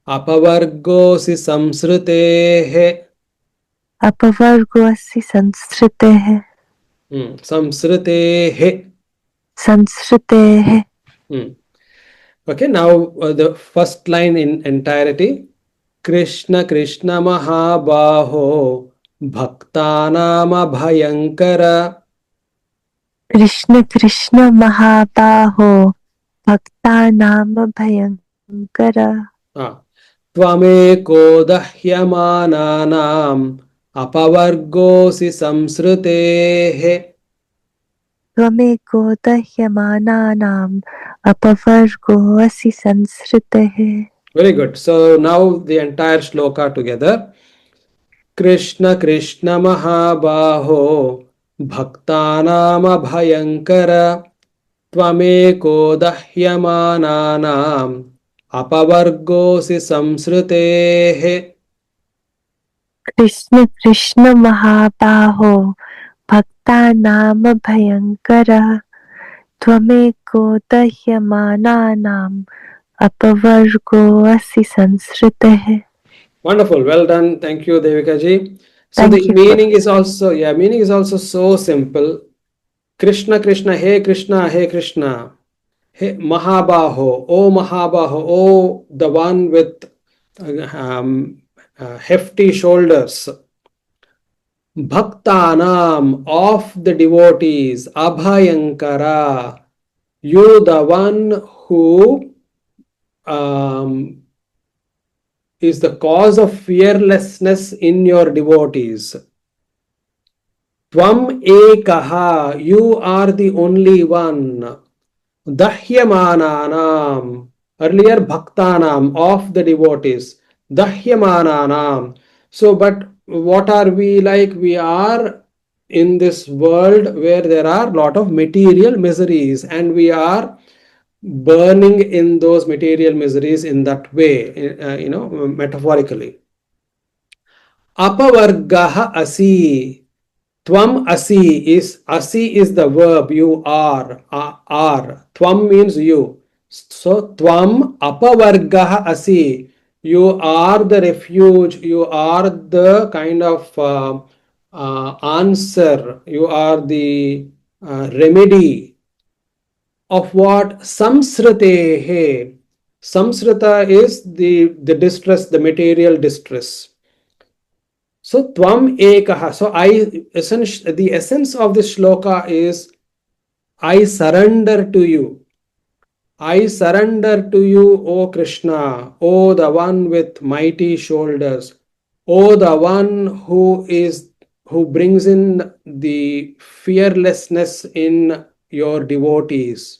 apavargosi samsritehe. Apavargo Asi Sanstritehe. Samsritehe. Sanstritehe. Okay, now the first line in entirety. Krishna Krishna Mahabaho Bhaktanama Bhayankara. Krishna Krishna Mahabaho Bhaktanam Bhayankara. Tvameko dahyamananam apavargosi samsritehe. Tvameko Dahyamananam Apavargo Asi Sanstritehe. Very good. So now the entire shloka together. Krishna Krishna Mahabaho Bhaktanama Bhayankara Tvameko dahyamananam apavargosi samsritehe. Krishna Krishna Mahabaho Bhaktanam Bhayankara Tvameko Dahyamananam Apavargo Asi Sanstritehe. Wonderful. Well done. Thank you, Devika ji. So Thank the you. meaning is also, so simple. Krishna, Krishna, Hey Krishna, Hey Krishna. Hey Mahabaho, O Mahabaho, O the one with hefty shoulders. Bhaktanam, of the devotees. Abhayankara, you the one who is the cause of fearlessness in your devotees. Tvam ekaha, you are the only one. Dahyamananam, earlier bhaktanam, of the devotees. Dahyamananam. So, but what are we like? We are in this world where there are a lot of material miseries, and we are burning in those material miseries in that way, metaphorically. Apavargaha asi. Tvam asi is the verb, you are. Tvam means you. So tvam apavargaha asi. You are the refuge, you are the kind of answer, you are the remedy of what? Samsritehe. Samsrita is the distress, the material distress. So tvam ekaha. So the essence of this shloka is I surrender to you. I surrender to you, O Krishna, O the one with mighty shoulders, O the one who brings in the fearlessness in your devotees.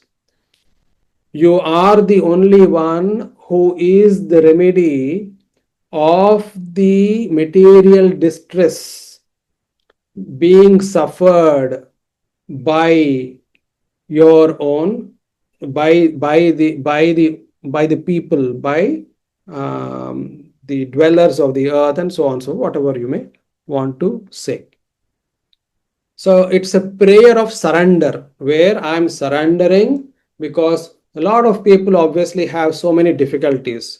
You are the only one who is the remedy of the material distress being suffered by your own, by the people, by the dwellers of the earth, and so on, so whatever you may want to say. So it's a prayer of surrender, where I'm surrendering, because a lot of people obviously have so many difficulties.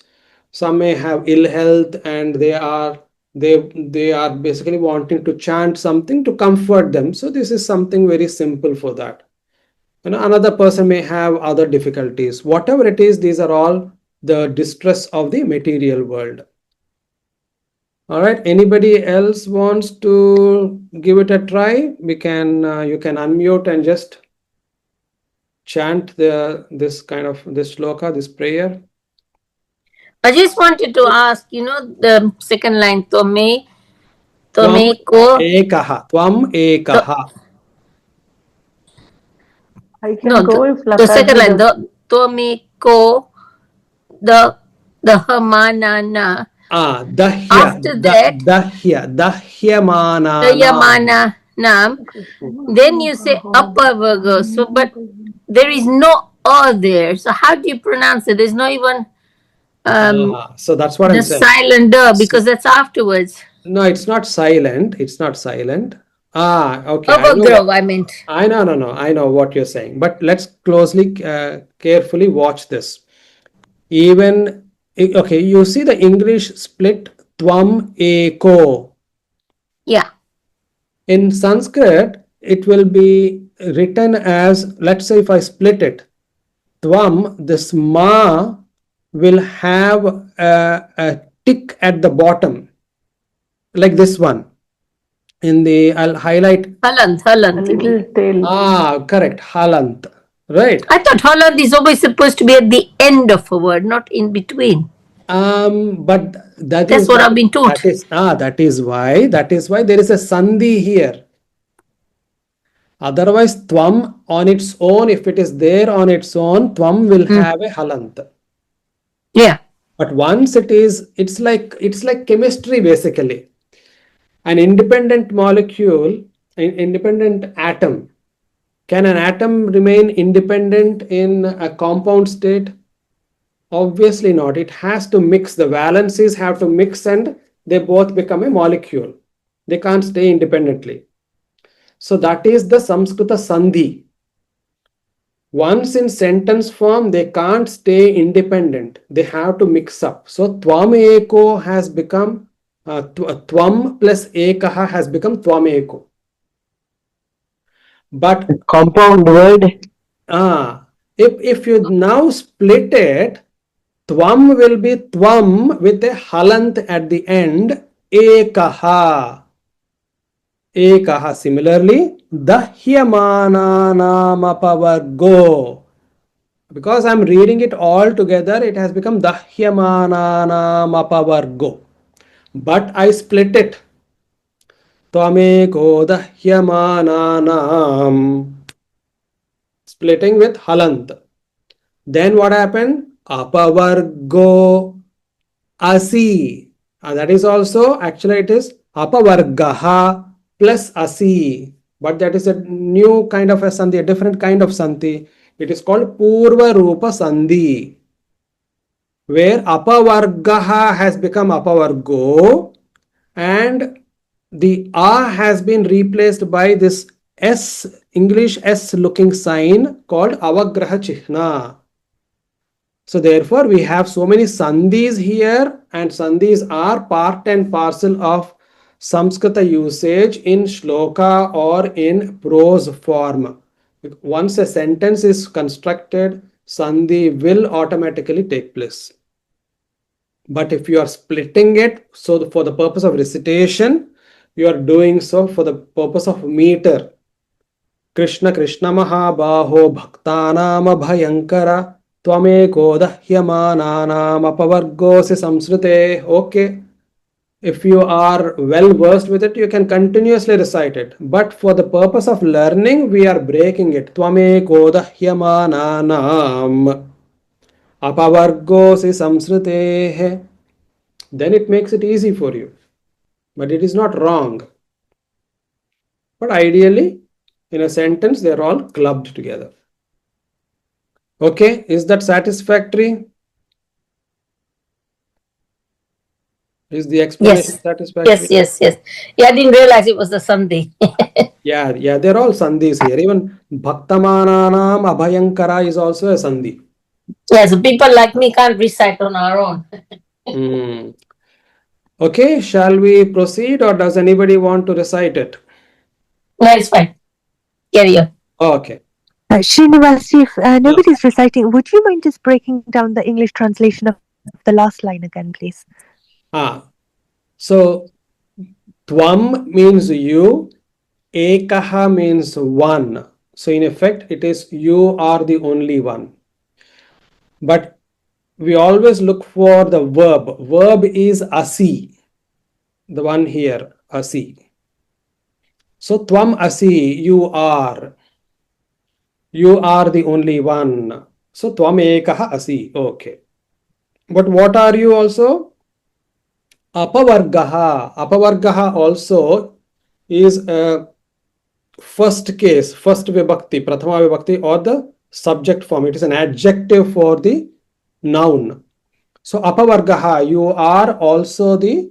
Some may have ill health, and they are basically wanting to chant something to comfort them. So this is something very simple for that. Another person may have other difficulties. Whatever it is, these are all the distress of the material world. All right. Anybody else wants to give it a try? You can unmute and just chant this shloka, this prayer. I just wanted to ask, the second line, Tome Tvam ko. ekaha. Tvam ekaha. I can No, go if the second Lataji line, does. Tome ko, the hamanana. Dahya, After that, dahyamana. the yamana nam. Then you say apavarga. So, but there is no there. So how do you pronounce it? There's no even So that's what I'm the saying. silent because that's afterwards. No, it's not silent. It's not silent. Okay. Avagrov, I meant. I know, no. I know what you're saying. But let's closely, carefully watch this. Even, okay, you see the English split tvam eko. Yeah. In Sanskrit, it will be written as, let's say if I split it, tvam, this ma will have a tick at the bottom, like this one. I'll highlight. Halant. Correct. Halant. Right. I thought Halant is always supposed to be at the end of a word, not in between. But that's what I've been taught. That is why there is a sandhi here. Otherwise, tvam on its own, if it is there on its own, tvam will have a halant. Yeah. But once it's like chemistry basically. An independent molecule, an independent atom. Can an atom remain independent in a compound state? Obviously not. It has to mix. The valencies have to mix and they both become a molecule. They can't stay independently. So that is the Samskrita sandhi. Once in sentence form, they can't stay independent. They have to mix up. So tvam eko has become tvam plus ekaha has become tvam eko. But compound word. If you now split it, tvam will be tvam with a halant at the end, ekaha. Ekaha. Similarly, dahyamana namapavargo. Because I'm reading it all together, it has become dahyamana namapavargo. But I split it. Tvameko dahyamananam. Splitting with halant. Then what happened? Apavargo asi. That is also, actually it is apavargaha plus asi. But that is a new kind of a sandhi, a different kind of sandhi. It is called Purva Rupa Sandhi, where apavargaha has become apavargo and the a has been replaced by this S, English S looking sign called avagraha chihna. So therefore we have so many sandhis here, and sandhis are part and parcel of Samskrita usage in shloka or in prose form. Once a sentence is constructed, sandhi will automatically take place. But if you are splitting it, so for the purpose of recitation, you are doing so for the purpose of meter. Krishna Krishna Mahabaho Bhaktanam Bhayankara Tvameko Dahyamananam Apavargosi Samsrute. Okay. If you are well versed with it, you can continuously recite it. But for the purpose of learning, we are breaking it. Tvameko Dahyamananam Apavargosi Samsrute. Then it makes it easy for you. But it is not wrong. But ideally, in a sentence, they are all clubbed together. Okay, is that satisfactory? Is the explanation satisfactory? Yes. Yeah, I didn't realize it was the Sunday. Yeah, they're all sandhis here. Even Bhaktamananam Abhayankara is also a sandhi. Yeah, so people like me can't recite on our own. Okay, shall we proceed or does anybody want to recite it? No, it's fine. Carry on. Okay. Srinivas, if nobody's reciting, would you mind just breaking down the English translation of the last line again, please? So, tvam means you, ekaha means one. So, in effect, it is you are the only one. But we always look for the verb. Verb is asi, the one here, asi. So, tvam asi, you are. You are the only one. So Tvam Ekaha Asi. Okay. But what are you also? Apavargaha. Apavargaha also is a first case, first vibhakti, prathama vibhakti, or the subject form. It is an adjective for the noun. So apavargaha, you are also the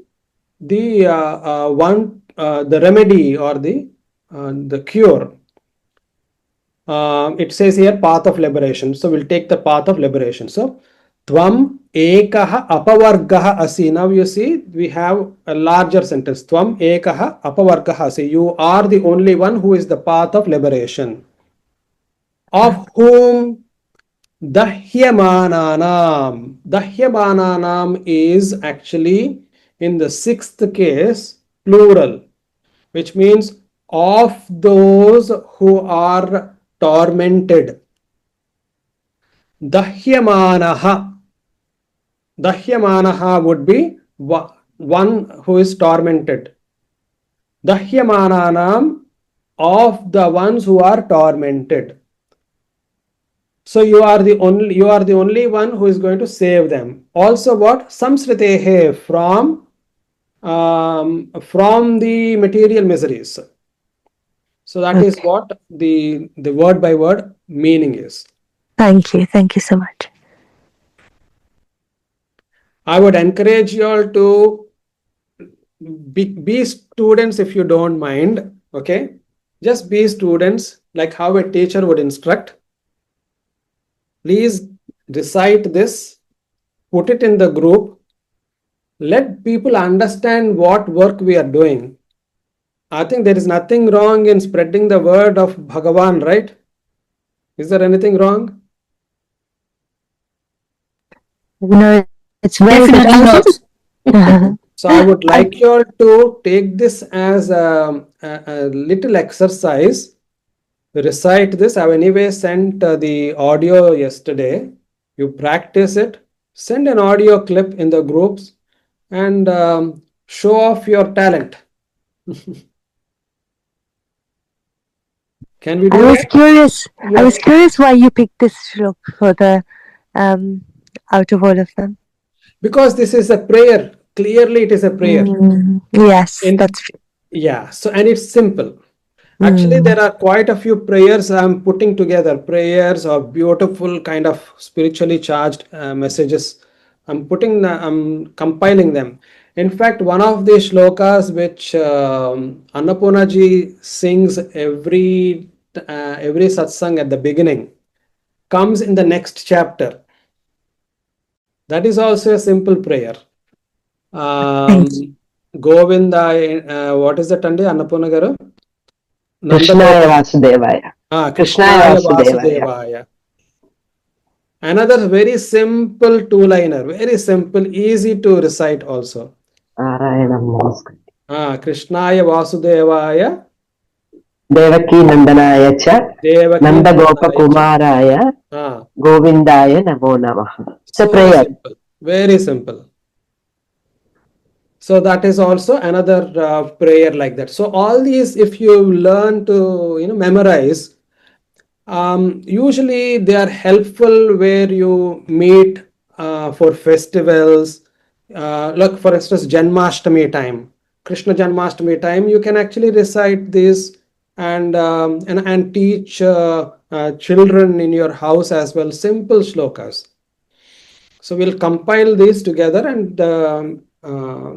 remedy or the cure. It says here path of liberation. So we'll take the path of liberation. So Tvam ekaha apavargaha asi. Now you see we have a larger sentence. Tvam ekaha apavargaha asi. You are the only one who is the path of liberation. Of whom? Dahyamananam. Dahyamananam is actually in the sixth case plural, which means of those who are tormented. Dahyamanaha. Dahyamanaha would be one who is tormented. Dahyamananam, of the ones who are tormented. So you are the only one who is going to save them. Also what? Samsritehe, from the material miseries. So that is what the word by word meaning is. Thank you. Thank you so much. I would encourage you all to be students if you don't mind. Okay, just be students like how a teacher would instruct. Please recite this, put it in the group, let people understand what work we are doing. I think there is nothing wrong in spreading the word of Bhagavan, right? Is there anything wrong? No, it's very Definitely not. good. So I would like you all to take this as a little exercise. Recite this. I've anyway sent the audio yesterday. You practice it. Send an audio clip in the groups and show off your talent. Can we do I was that? curious. I Yes. was curious why you picked this shlok for the out of all of them. Because this is a prayer. Clearly, it is a prayer. Yes, In- that's true. Yeah. So, and it's simple. Actually, there are quite a few prayers I'm putting together. Prayers or beautiful kind of spiritually charged messages. I'm compiling them. In fact, one of the shlokas which Annapurna ji sings every satsang at the beginning comes in the next chapter. That is also a simple prayer. Govinda, what is that, Andi Annapurna garu? Krishnaya Vasudevaya. Krishnaya Vasudevaya. Another very simple two-liner, very simple, easy to recite also. Narayanam Namaskar. Krishnaya Vasudevaya. Devaki Nandanaya cha. Devaki Nanda Gopa Nandanaya cha. Kumaraya. Govindaya Namo Namaha. It's a prayer. Simple, very simple. So that is also another prayer like that. So all these, if you learn to memorize, usually they are helpful where you meet for festivals. Like for instance, Janmashtami time, Krishna Janmashtami time, you can actually recite this and teach children in your house as well, simple shlokas. So we'll compile these together and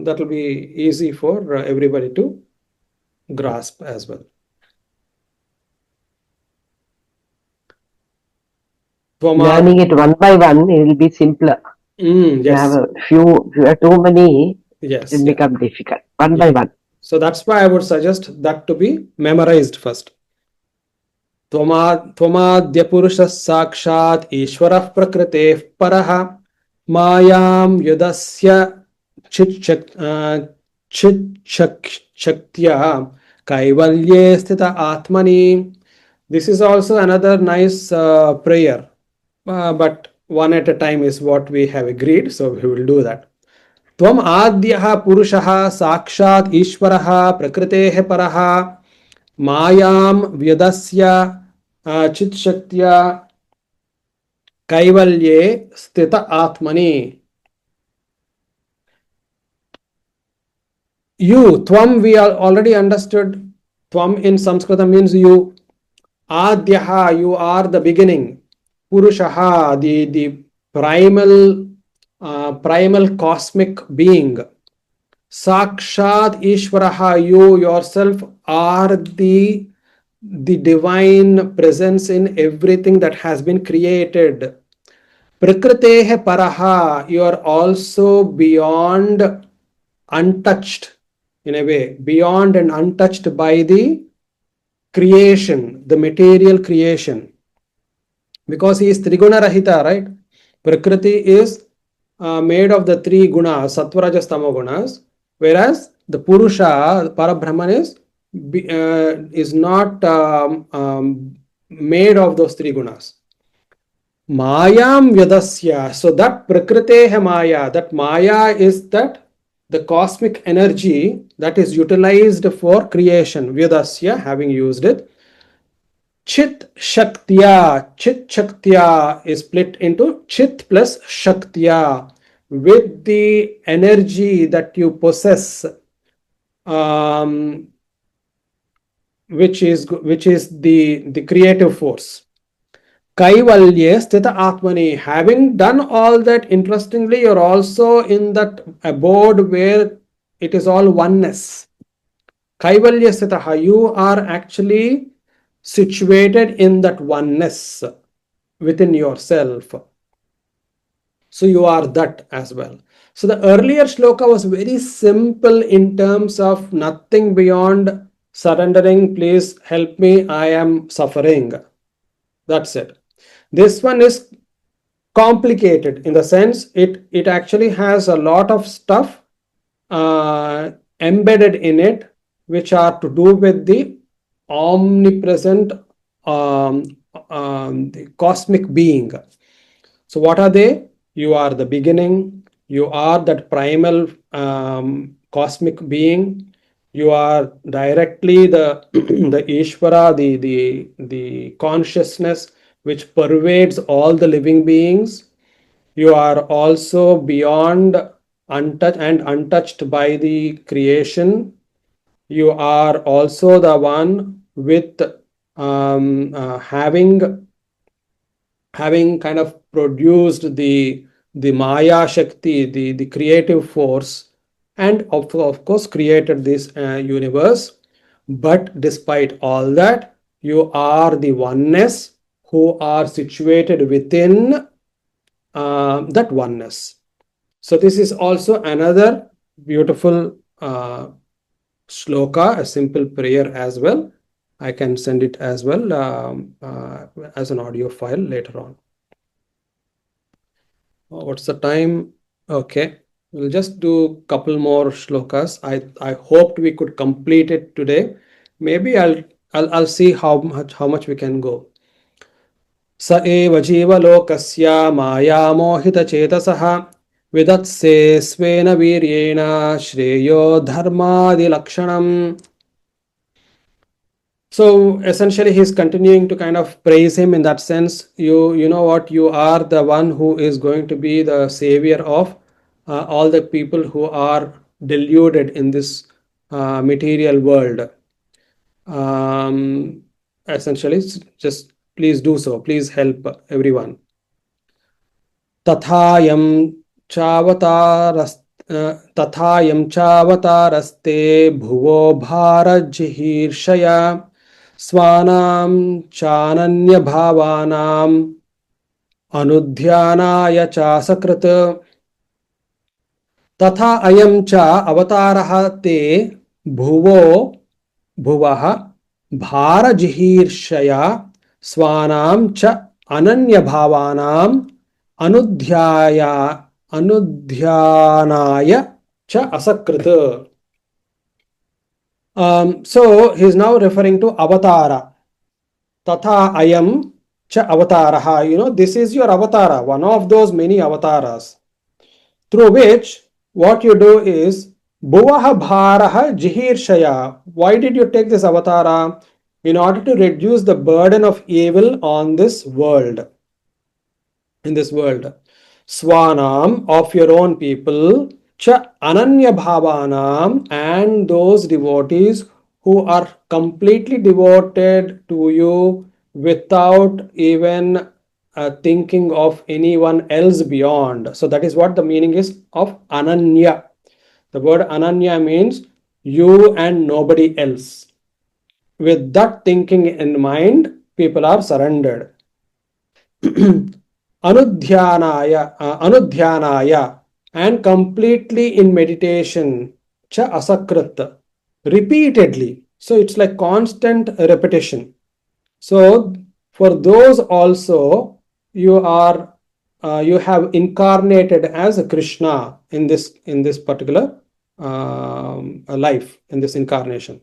that will be easy for everybody to grasp as well. Learning it one by one, it will be simpler. Yes. You have too many, yes, it become difficult. One by one. So that's why I would suggest that to be memorized first. त्वमाद्य पुरुषः साक्षात् ईश्वरः प्रकृतेः परः मायां युधस्य चिच्छक्त्या कैवल्ये स्थित आत्मनि. This is also another nice prayer, but one at a time is what we have agreed, so we will do that. त्वम् आद्यः पुरुषः साक्षात् ईश्वरः प्रकृतेः परः मायां व्यदस्य चित्शक्त्या Kaivalye Sthita Atmani. You, Tvam, we already understood. Tvam in Sanskrit means you. Adyaha, you are the beginning. Purushaha, the primal cosmic being. Sakshat Ishvaraha, you yourself are the divine presence in everything that has been created. Prakritehe Paraha, you are also beyond, untouched in a way, beyond and untouched by the creation, the material creation. Because he is Triguna Rahita, right? Prakriti is made of the three gunas, Sattva, Rajas, Tamo gunas, whereas the Purusha, Parabrahman is not made of those three gunas. Mayam Vyadasya, so that Prakriteha Maya, that Maya is that the cosmic energy that is utilized for creation, Vyadasya, having used it. Chit Shaktya. Chit Shaktya is split into Chit plus Shaktya. With the energy that you possess, which is the creative force. Kaivalye Sthita Atmani. Having done all that, interestingly, you're also in that abode where it is all oneness. Kaivalya Sthitaha. You are actually situated in that oneness within yourself. So you are that as well. So the earlier shloka was very simple in terms of nothing beyond surrendering, please help me, I am suffering. That's it. This one is complicated in the sense it actually has a lot of stuff embedded in it, which are to do with the omnipresent the cosmic being. So what are they? You are the beginning. You are that primal cosmic being. You are directly the the Ishvara, the consciousness which pervades all the living beings. You are also beyond untouched by the creation. You are also the one with having kind of produced the Maya Shakti, the creative force, and of course created this universe. But despite all that, you are the oneness who are situated within that oneness. So this is also another beautiful shloka, a simple prayer as well. I can send it as well as an audio file later on. What's the time? Okay, we'll just do a couple more shlokas. I hoped we could complete it today. Maybe I'll see how much we can go. स एव जीवलोकस्य मायामोहितचेतसः विदत्से स्वेन वीर्येण श्रेयो धर्मादिलक्षणम्. So essentially he's continuing to kind of praise him in that sense. You know what, you are the one who is going to be the savior of all the people who are deluded in this material world. Essentially, just please do so. Please help everyone. तथायं चावतारस्ते भुवो भारजिहीर्षया स्वानां चानन्यभावानाम् अनुध्यानाय चासकृत्. तथा अयं च अवतारः ते भुवः भारजिहीर्षया स्वानां च अनन्यभावानाम् अनुध्यानाय cha asakrit. So he is now referring to avatara. Tatha ayam cha avataraha. You know, this is your avatara, one of those many avatars, through which what you do is bhuvaha bharaha jihirshaya. Why did you take this avatara? In order to reduce the burden of evil on this world. in this world. Swanam, of your own people, cha ananya bhavanam, and those devotees who are completely devoted to you without even thinking of anyone else beyond. So that is what the meaning is of ananya. The word ananya means you and nobody else. With that thinking in mind, people are surrendered. Anudhyanaya, and completely in meditation, cha asakrit, repeatedly. So it's like constant repetition. So for those also, you have incarnated as a Krishna in this particular life, in this incarnation.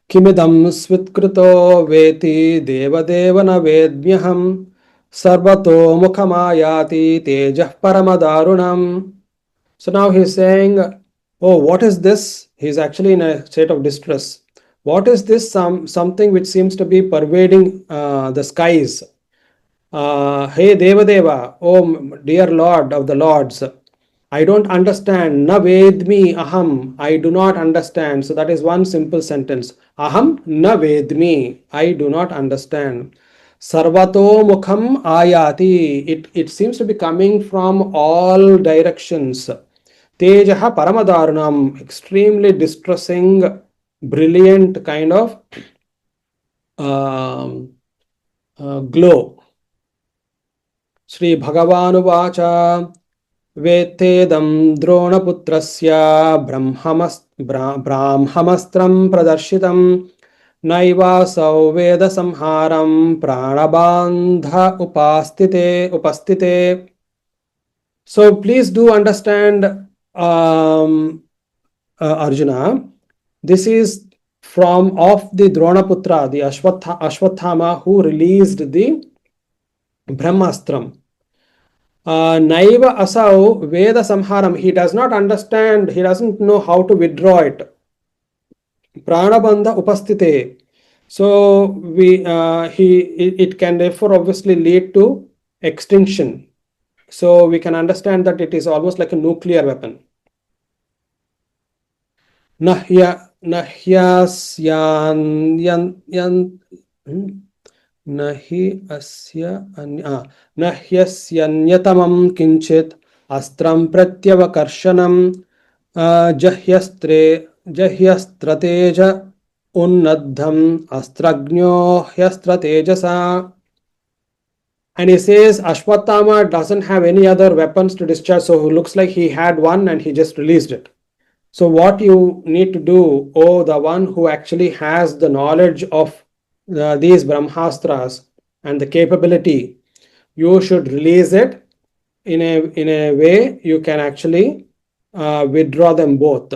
Kimidam switkrito veti devadev na vedmyaham sarvato mukhamayati tejah paramadarunam. So now he's saying, oh, what is this? He's actually in a state of distress. What is this? Something which seems to be pervading the skies. Hey Devadeva, oh dear Lord of the Lords, I don't understand. Na vedmi aham, I do not understand. So that is one simple sentence. Aham na vedmi, I do not understand. Sarvato mukham ayati, it seems to be coming from all directions. Tejaha paramadarunam, extremely distressing, brilliant kind of glow. Sri Bhagavanuvacha Vetedam Dronaputrasya Brahmastram Pradarshitam Naivasau Veda Samharam Pranabandha Upastite. So please do understand, Arjuna, this is from of the Dronaputra, the Ashwathama, who released the Brahmastram. Naiva asau Veda Samharam, he does not understand, he doesn't know how to withdraw it. Pranabandha Upastite. So it can therefore obviously lead to extinction. So we can understand that it is almost like a nuclear weapon. Nahyasyanytamam kinchit astram pratyavakarsanam jahyastrateja unnadham astragno hyastratejasa. And he says Ashwatthama doesn't have any other weapons to discharge, so it looks like he had one and he just released it. So what you need to do, the one who actually has the knowledge of these Brahmastras and the capability, you should release it in a way you can actually withdraw them both.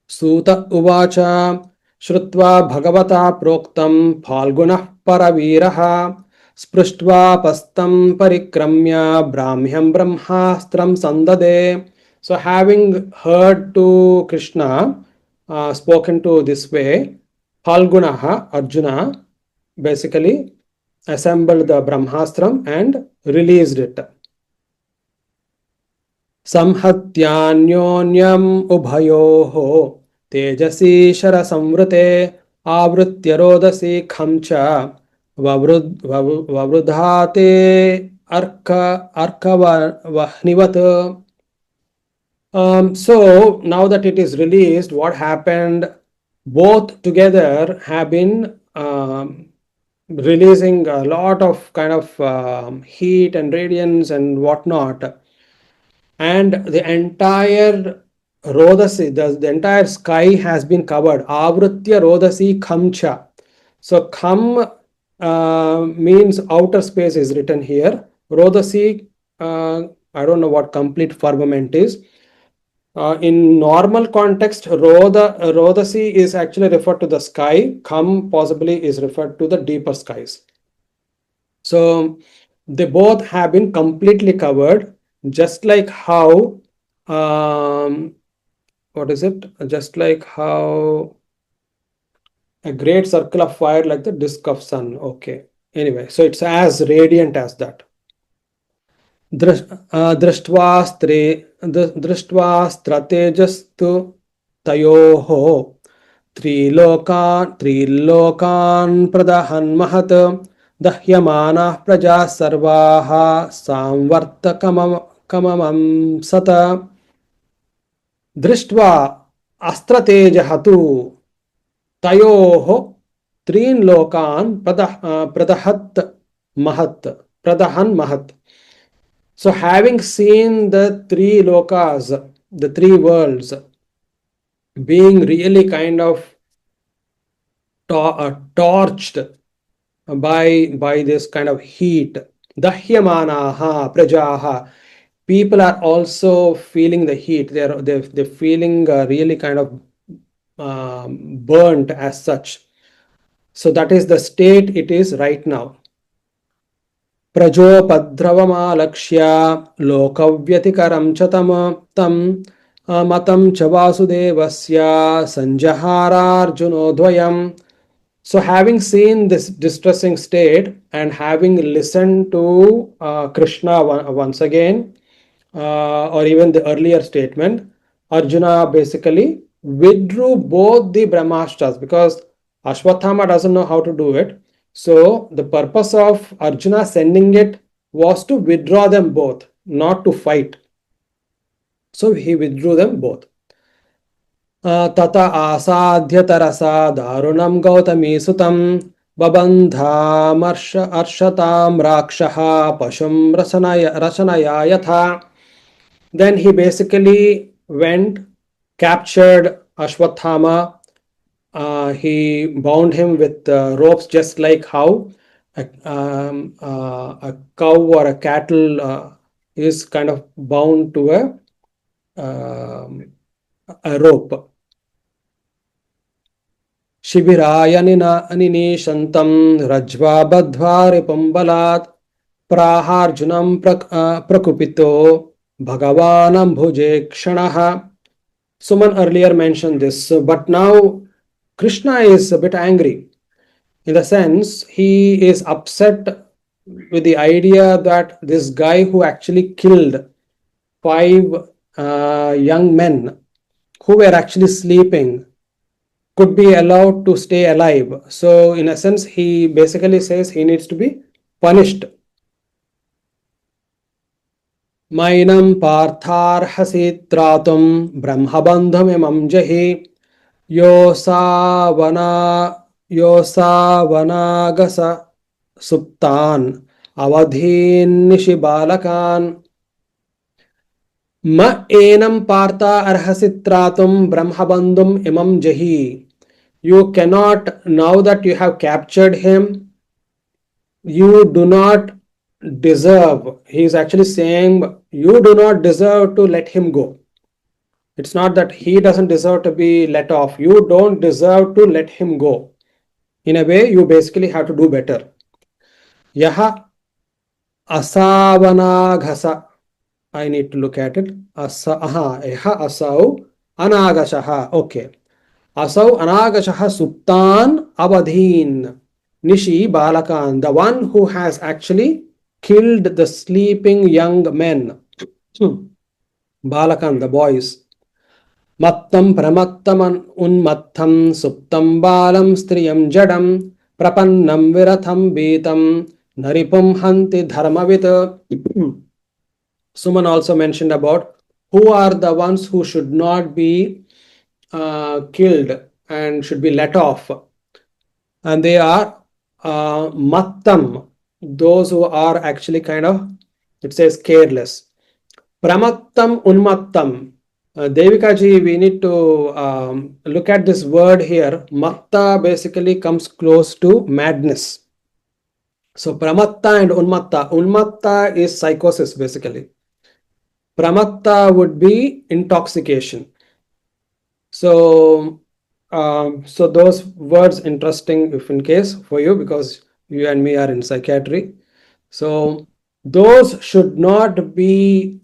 Suta uvacha shrutva bhagavata proktam phalgunah paraviraha sprishtva pastam parikramya brahmyam brahmastram sandade. So having heard to Krishna spoken to this way, Phalgunaha, Arjuna, basically assembled the Brahmastram and released it. Samhatyanyonyam ubhayoho tejasi shara samvrute avritya rodasi khamcha vavrudhate arkavahnivat. So now that it is released, what happened? Both together have been releasing a lot of kind of heat and radiance and whatnot, and the entire rodasi, the entire sky has been covered. Avritya rodasi khamcha. So kham means outer space is written here. Rodasi, I don't know what complete firmament is. In normal context, rodasi is actually referred to the sky. Kham possibly is referred to the deeper skies. So they both have been completely covered, just like how just like how a great circle of fire, like the disk of sun. Okay, Anyway, so it's as radiant as that. दृष्ट्वा स्त्रतेजस्तु तयोः त्रिलोकान् प्रदहन्महत् दह्यमानाः प्रजाः सर्वाः सांवर्तकमंसत दृष्ट्वा अस्त्रतेजः तु तयोः त्रीन् लोकान् प्रदहन् महत्. So having seen the three lokas, the three worlds, being really kind of torched by this kind of heat, dahyamanaha prajaha, people are also feeling the heat. They're feeling really kind of burnt as such. So that is the state it is right now. प्रजोपद्रवमालक्ष्य लोकव्यतिकरं च तं मतं च वासुदेवस्य संजहारार्जुनोद्वयम्. So having seen this distressing state and having listened to Krishna once again, or even the earlier statement, Arjuna basically withdrew both the Brahmastras because Ashwathama doesn't know how to do it. So the purpose of Arjuna sending it was to withdraw them both, not to fight. So he withdrew them both. Tata asadhya tarasa darunam gautami sutam babandha arshatam rakshaha pashum rasanaya yatha. Then he basically went, captured Ashwathama. He bound him with ropes, just like how a cow or a cattle is kind of bound to a rope. Shibiraya ninishantam rajva badhva ripambalat praharjunam prakupito bhagavanam bhuje kshanaha. Suman earlier mentioned this, but now Krishna is a bit angry. In the sense, he is upset with the idea that this guy who actually killed 5 young men who were actually sleeping could be allowed to stay alive. So in a sense, he basically says he needs to be punished. Mainam partharhasi tratum brahmabandhamimam jahi योसावनागस सुप्तान अवधीन निशि बालकान म annum पार्ता अर्हसि त्रातुम ब्रह्मबंधुम इमम जहि. You cannot, now that you have captured him, you do not deserve. He is actually saying you do not deserve to let him go. It's not that he doesn't deserve to be let off. You don't deserve to let him go. In a way, you basically have to do better. Yaha asavanaghasa. I need to look at it. Yaha asau anagashaha. Okay. Asau anagashaha suptan avadhin nishi balakan. The one who has actually killed the sleeping young men. Balakan, the boys. Mattam pramattam unmattam suptam balam striyam jadam prapannam viratham betam naripum hanti dharmavita. Suman also mentioned about who are the ones who should not be killed and should be let off. And they are mattam, those who are actually kind of, it says, careless. Pramattam unmattam. Devika ji, we need to look at this word here. Matta basically comes close to madness. So pramatta and unmatta. Unmatta is psychosis basically. Pramatta would be intoxication. So, so those words interesting if in case for you, because you and me are in psychiatry. So those should not be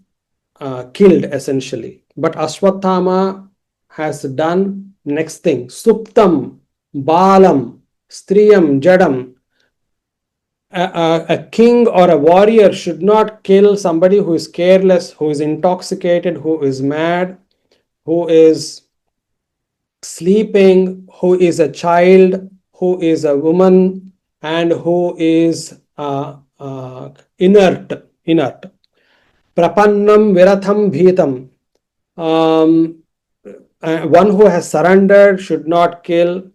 killed essentially. But Ashwathama has done next thing. Suptam, Balam, Striyam, Jadam. a king or a warrior should not kill somebody who is careless, who is intoxicated, who is mad, who is sleeping, who is a child, who is a woman, and who is inert. Prapannam viratham bhitam. One who has surrendered should not kill.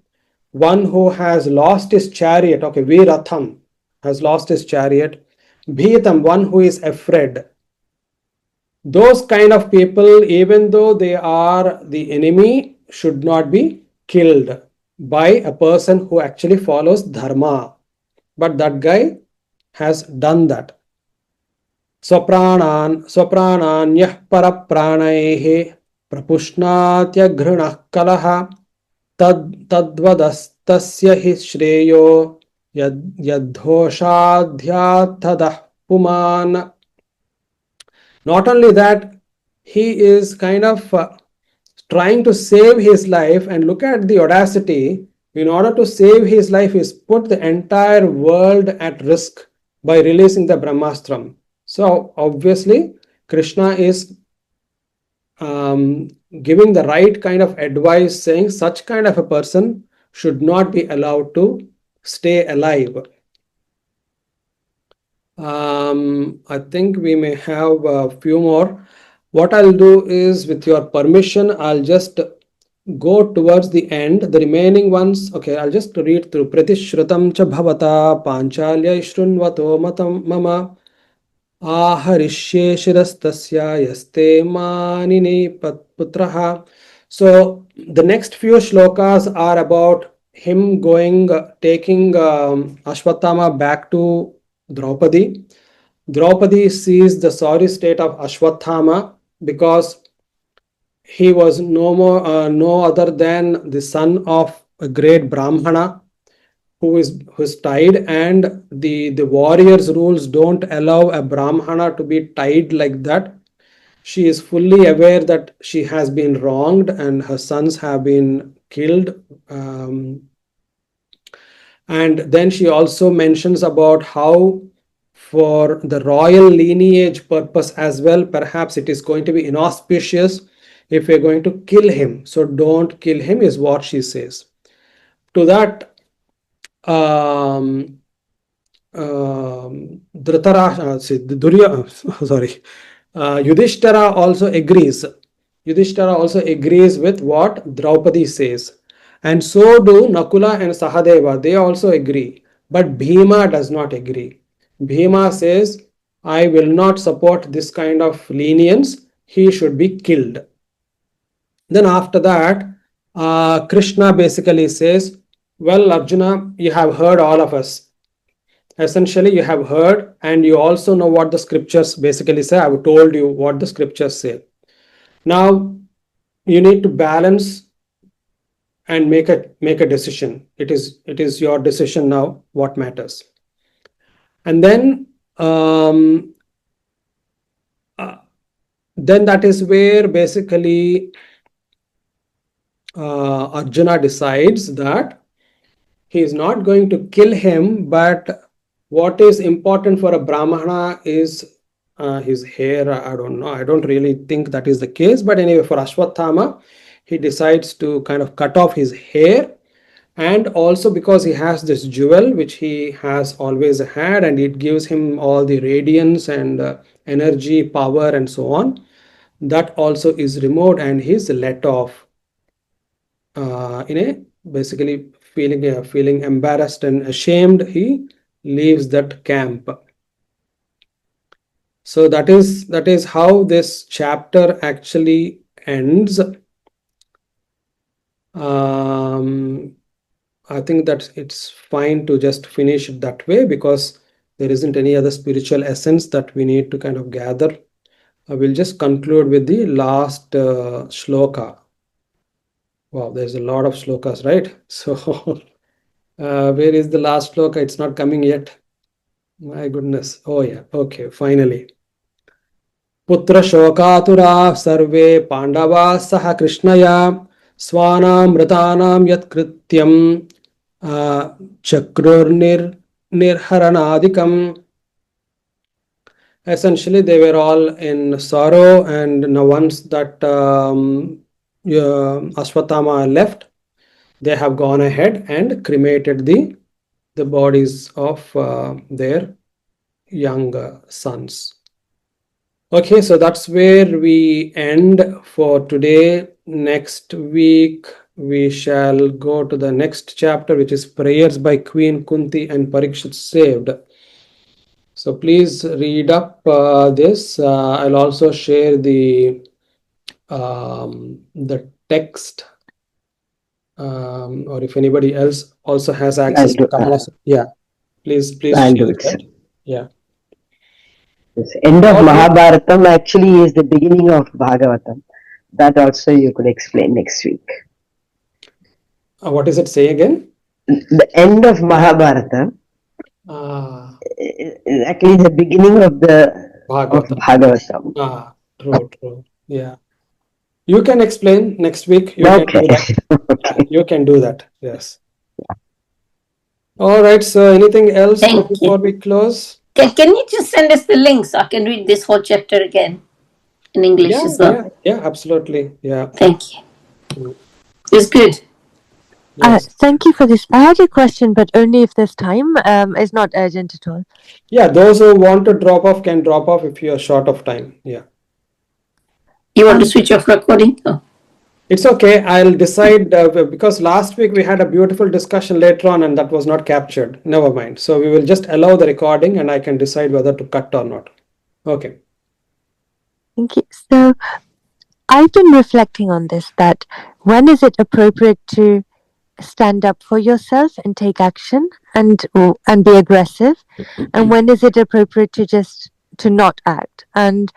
One who has lost his chariot, okay, viratham, has lost his chariot. Bhitam, one who is afraid. Those kind of people, even though they are the enemy, should not be killed by a person who actually follows dharma. But that guy has done that. स्वप्राणान्यः परप्राणैः प्रपुष्णात्य घृणः कलः तद्वदस्तस्य हि श्रेयो यद्धोषाध्यात्तदः पुमान्. Not only that, he is kind of trying to save his life, and look at the audacity. In order to save his life, he's put the entire world at risk by releasing the Brahmastram. So obviously, Krishna is giving the right kind of advice, saying such kind of a person should not be allowed to stay alive. I think we may have a few more. What I'll do is, with your permission, I'll just go towards the end. The remaining ones, okay, I'll just read through. Pratishrutam cha bhavata panchalya shrunvato matam mama aharishye shirastasya yaste manini putraha. So the next few shlokas are about him taking Ashwatthama back to Draupadi. Draupadi sees the sorry state of Ashwatthama because he was no other than the son of a great Brahmana who is tied, and the warrior's rules don't allow a Brahmana to be tied like that. She is fully aware that she has been wronged and her sons have been killed. And then she also mentions about how, for the royal lineage purpose as well, perhaps it is going to be inauspicious if we're going to kill him. So don't kill him, is what she says. To that, Yudhishthira also agrees. Yudhishthira also agrees with what Draupadi says. And so do Nakula and Sahadeva. They also agree. But Bhima does not agree. Bhima says, I will not support this kind of lenience. He should be killed. Then after that, Krishna basically says, well, Arjuna, you have heard all of us. Essentially, you have heard, and you also know what the scriptures basically say. I've told you what the scriptures say. Now, you need to balance and make a decision. It is your decision now what matters. And then that is where basically Arjuna decides that he is not going to kill him, but what is important for a Brahmana is his hair. I don't know. I don't really think that is the case. But anyway, for Ashwatthama, he decides to kind of cut off his hair. And also because he has this jewel, which he has always had, and it gives him all the radiance and energy, power, and so on. That also is removed, and he's let off basically feeling embarrassed and ashamed. He leaves that camp. So that is how this chapter actually ends. I think that it's fine to just finish it that way, because there isn't any other spiritual essence that we need to kind of gather. I will just conclude with the last shloka. Wow, there's a lot of shlokas, right? So where is the last shloka? It's not coming yet. My goodness. Oh yeah, okay, finally. Putra shokatura sarve pandava saha krishnaya swanam mritanam yat krityam chakrurnir Nirharanadikam. Essentially, they were all in sorrow, and now once that Ashwatthama left, they have gone ahead and cremated the bodies of their young sons. Okay, so that's where we end for today. Next week, we shall go to the next chapter, which is prayers by Queen Kunti and Parikshit saved. So please read up this. I'll also share the text, or if anybody else also has access to Kamala. Yeah, please I'll do share it, sir. that. Yeah. This end of Okay. Mahabharatam actually is the beginning of Bhagavatam. That also you could explain next week. What is it? Say again. The end of Mahabharata is actually the beginning of Bhagavatam. True. Yeah. You can explain next week. You Okay. can do that. Okay. Yeah, you can do that. Yes. All right. So anything else Thank before you. we close? Can you just send us the link so I can read this whole chapter again in English as well? Yeah, absolutely. Yeah. Thank you. It's good. Yes. Thank you for this. I had a question, but only if there's time. It's not urgent at all. Yeah, those who want to drop off can drop off if you are short of time. Yeah. You want to switch off recording? Oh. It's okay. I'll decide because last week we had a beautiful discussion later on and that was not captured. Never mind. So we will just allow the recording and I can decide whether to cut or not. Okay. Thank you. So I've been reflecting on this, that when is it appropriate to stand up for yourself and take action and be aggressive, and when is it appropriate to not act? And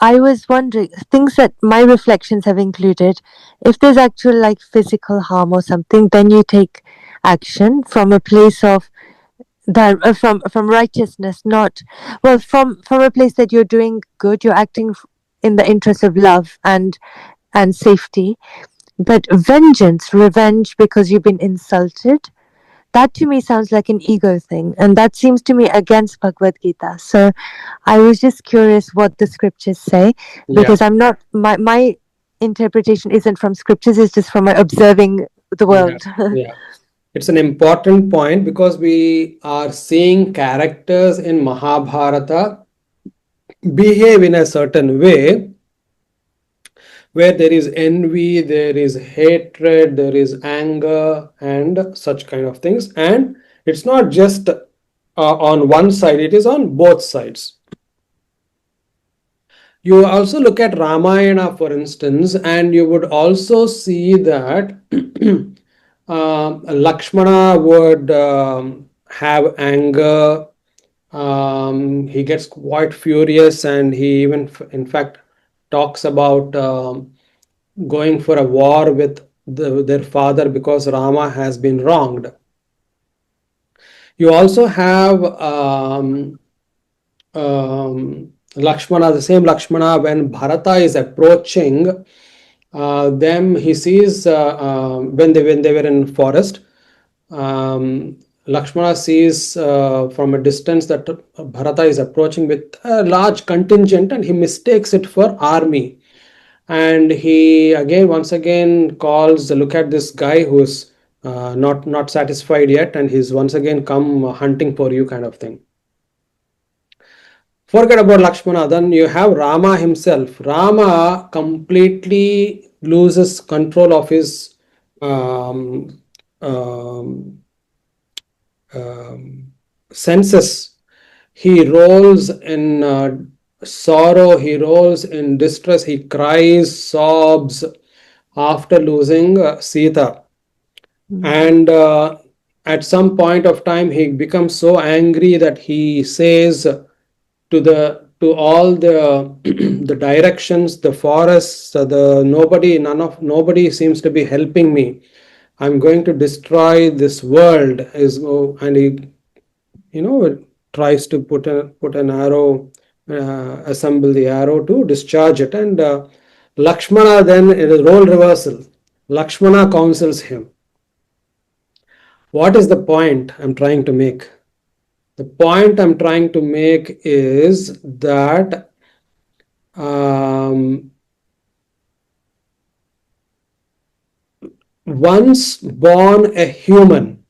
I was wondering, things that my reflections have included, if there's actual like physical harm or something, then you take action from a place of that, from righteousness, not from a place that you're doing good, you're acting in the interest of love and safety. But vengeance, revenge because you've been insulted, that to me sounds like an ego thing, and that seems to me against Bhagavad Gita. So I was just curious what the scriptures say, because I'm not, my interpretation isn't from scriptures, it's just from my observing the world. Yeah. It's an important point because we are seeing characters in Mahabharata behave in a certain way where there is envy, there is hatred, there is anger and such kind of things. And it's not just on one side, it is on both sides. You also look at Ramayana, for instance, and you would also see that Lakshmana would have anger. He gets quite furious, and he even, in fact, talks about going for a war with their father because Rama has been wronged. You also have Lakshmana, the same Lakshmana, when Bharata is approaching them, he sees when they were in forest. Lakshmana sees from a distance that Bharata is approaching with a large contingent, and he mistakes it for army. And he once again calls, look at this guy who's not satisfied yet, and he's once again come hunting for you, kind of thing. Forget about Lakshmana, then you have Rama himself. Rama completely loses control of his senses. He rolls in sorrow, he rolls in distress, he cries, sobs after losing Sita. And at some point of time, he becomes so angry that he says to all the the directions, the forests, nobody seems to be helping me. I'm going to destroy this world. And he, tries to put an arrow, assemble the arrow to discharge it. And Lakshmana then, in a role reversal, Lakshmana counsels him. What is the point I'm trying to make? The point I'm trying to make is that once born a human,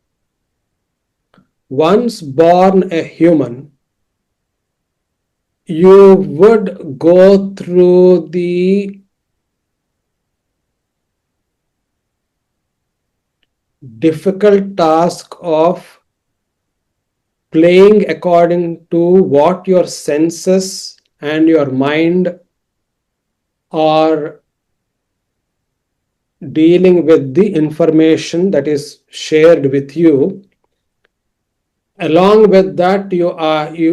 you would go through the difficult task of playing according to what your senses and your mind are dealing with, the information that is shared with you. Along with that, you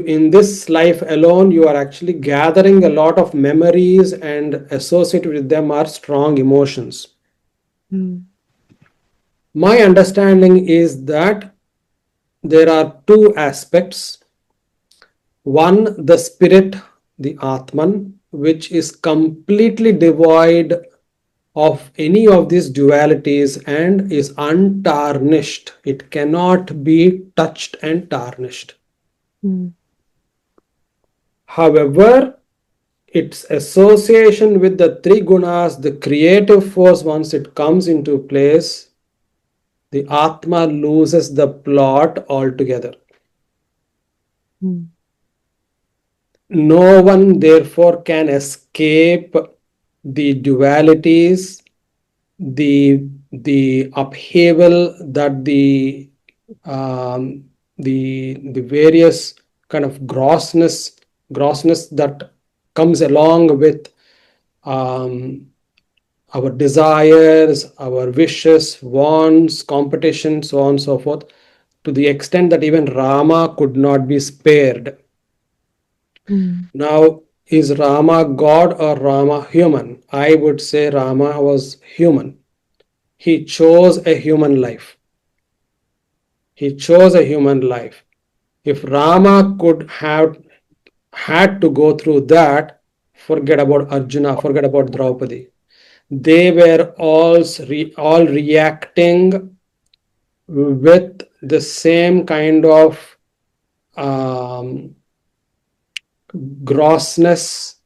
in this life alone, you are actually gathering a lot of memories, and associated with them are strong emotions. My understanding is that there are two aspects. One, the spirit, the Atman, which is completely devoid of any of these dualities and is untarnished. It cannot be touched and tarnished. However, its association with the three gunas, the creative force, once it comes into place, the Atma loses the plot altogether. No one, therefore, can escape the dualities, the upheaval that the various kind of grossness that comes along with our desires, our wishes, wants, competition, so on and so forth, to the extent that even Rama could not be spared. Now, is Rama God or Rama human? I would say Rama was human. He chose a human life. If Rama could have had to go through that, forget about Arjuna, forget about Draupadi. They were all reacting with the same kind of grossness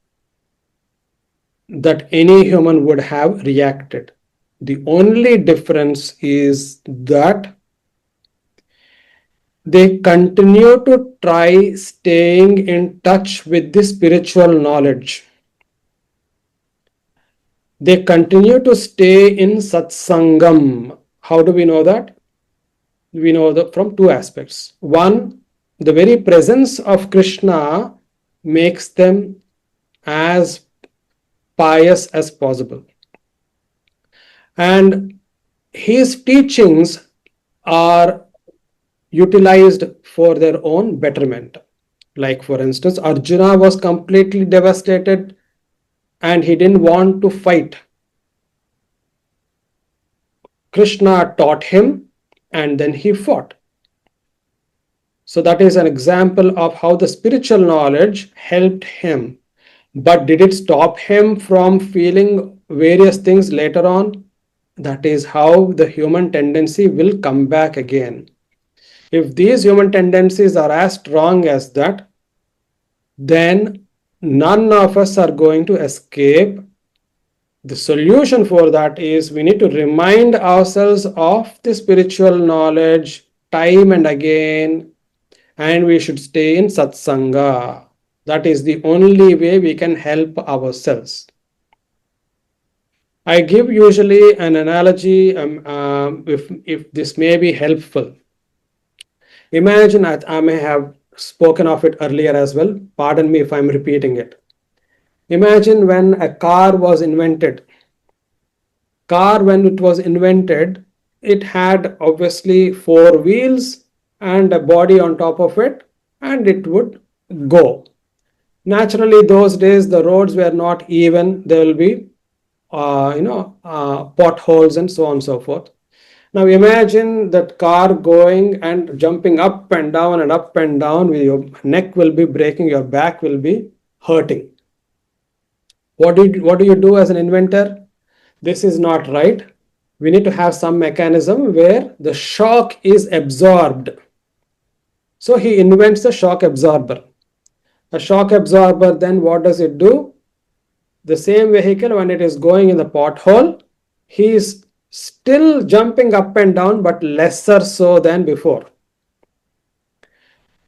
that any human would have reacted. The only difference is that they continue to try staying in touch with the spiritual knowledge. They continue to stay in satsangam. How do we know that? We know that from two aspects. One, the very presence of Krishna makes them as pious as possible. And his teachings are utilized for their own betterment. Like, for instance, Arjuna was completely devastated and he didn't want to fight. Krishna taught him and then he fought. So that is an example of how the spiritual knowledge helped him. But did it stop him from feeling various things later on? That is how the human tendency will come back again. If these human tendencies are as strong as that, then none of us are going to escape. The solution for that is we need to remind ourselves of the spiritual knowledge time and again, and we should stay in satsanga. That is the only way we can help ourselves. I give usually an analogy if this may be helpful. Imagine, I may have spoken of it earlier as well. Pardon me if I'm repeating it. Imagine when a car was invented. When it was invented, it had obviously four wheels and a body on top of it, and it would go. Naturally, those days the roads were not even. There will be potholes and so on and so forth. Now imagine that car going and jumping up and down and up and down, with your neck will be breaking, your back will be hurting. What do you do as an inventor? This is not right. we need to have some mechanism where the shock is absorbed. So he invents the shock absorber. A shock absorber, then what does it do? The same vehicle, when it is going in the pothole, he is still jumping up and down, but lesser so than before.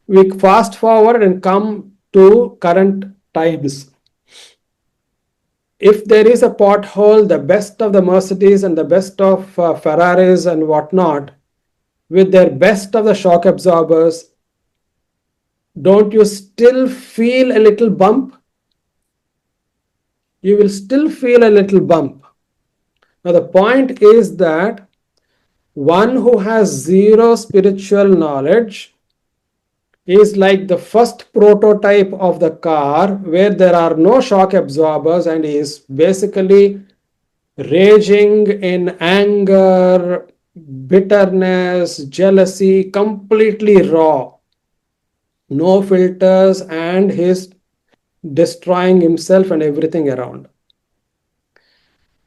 We fast forward and come to current times. If there is a pothole, the best of the Mercedes and the best of Ferraris and whatnot, with their best of the shock absorbers, don't you still feel a little bump? You will still feel a little bump. Now the point is that one who has zero spiritual knowledge is like the first prototype of the car where there are no shock absorbers and is basically raging in anger, bitterness, jealousy, completely raw, no filters, and he's destroying himself and everything around.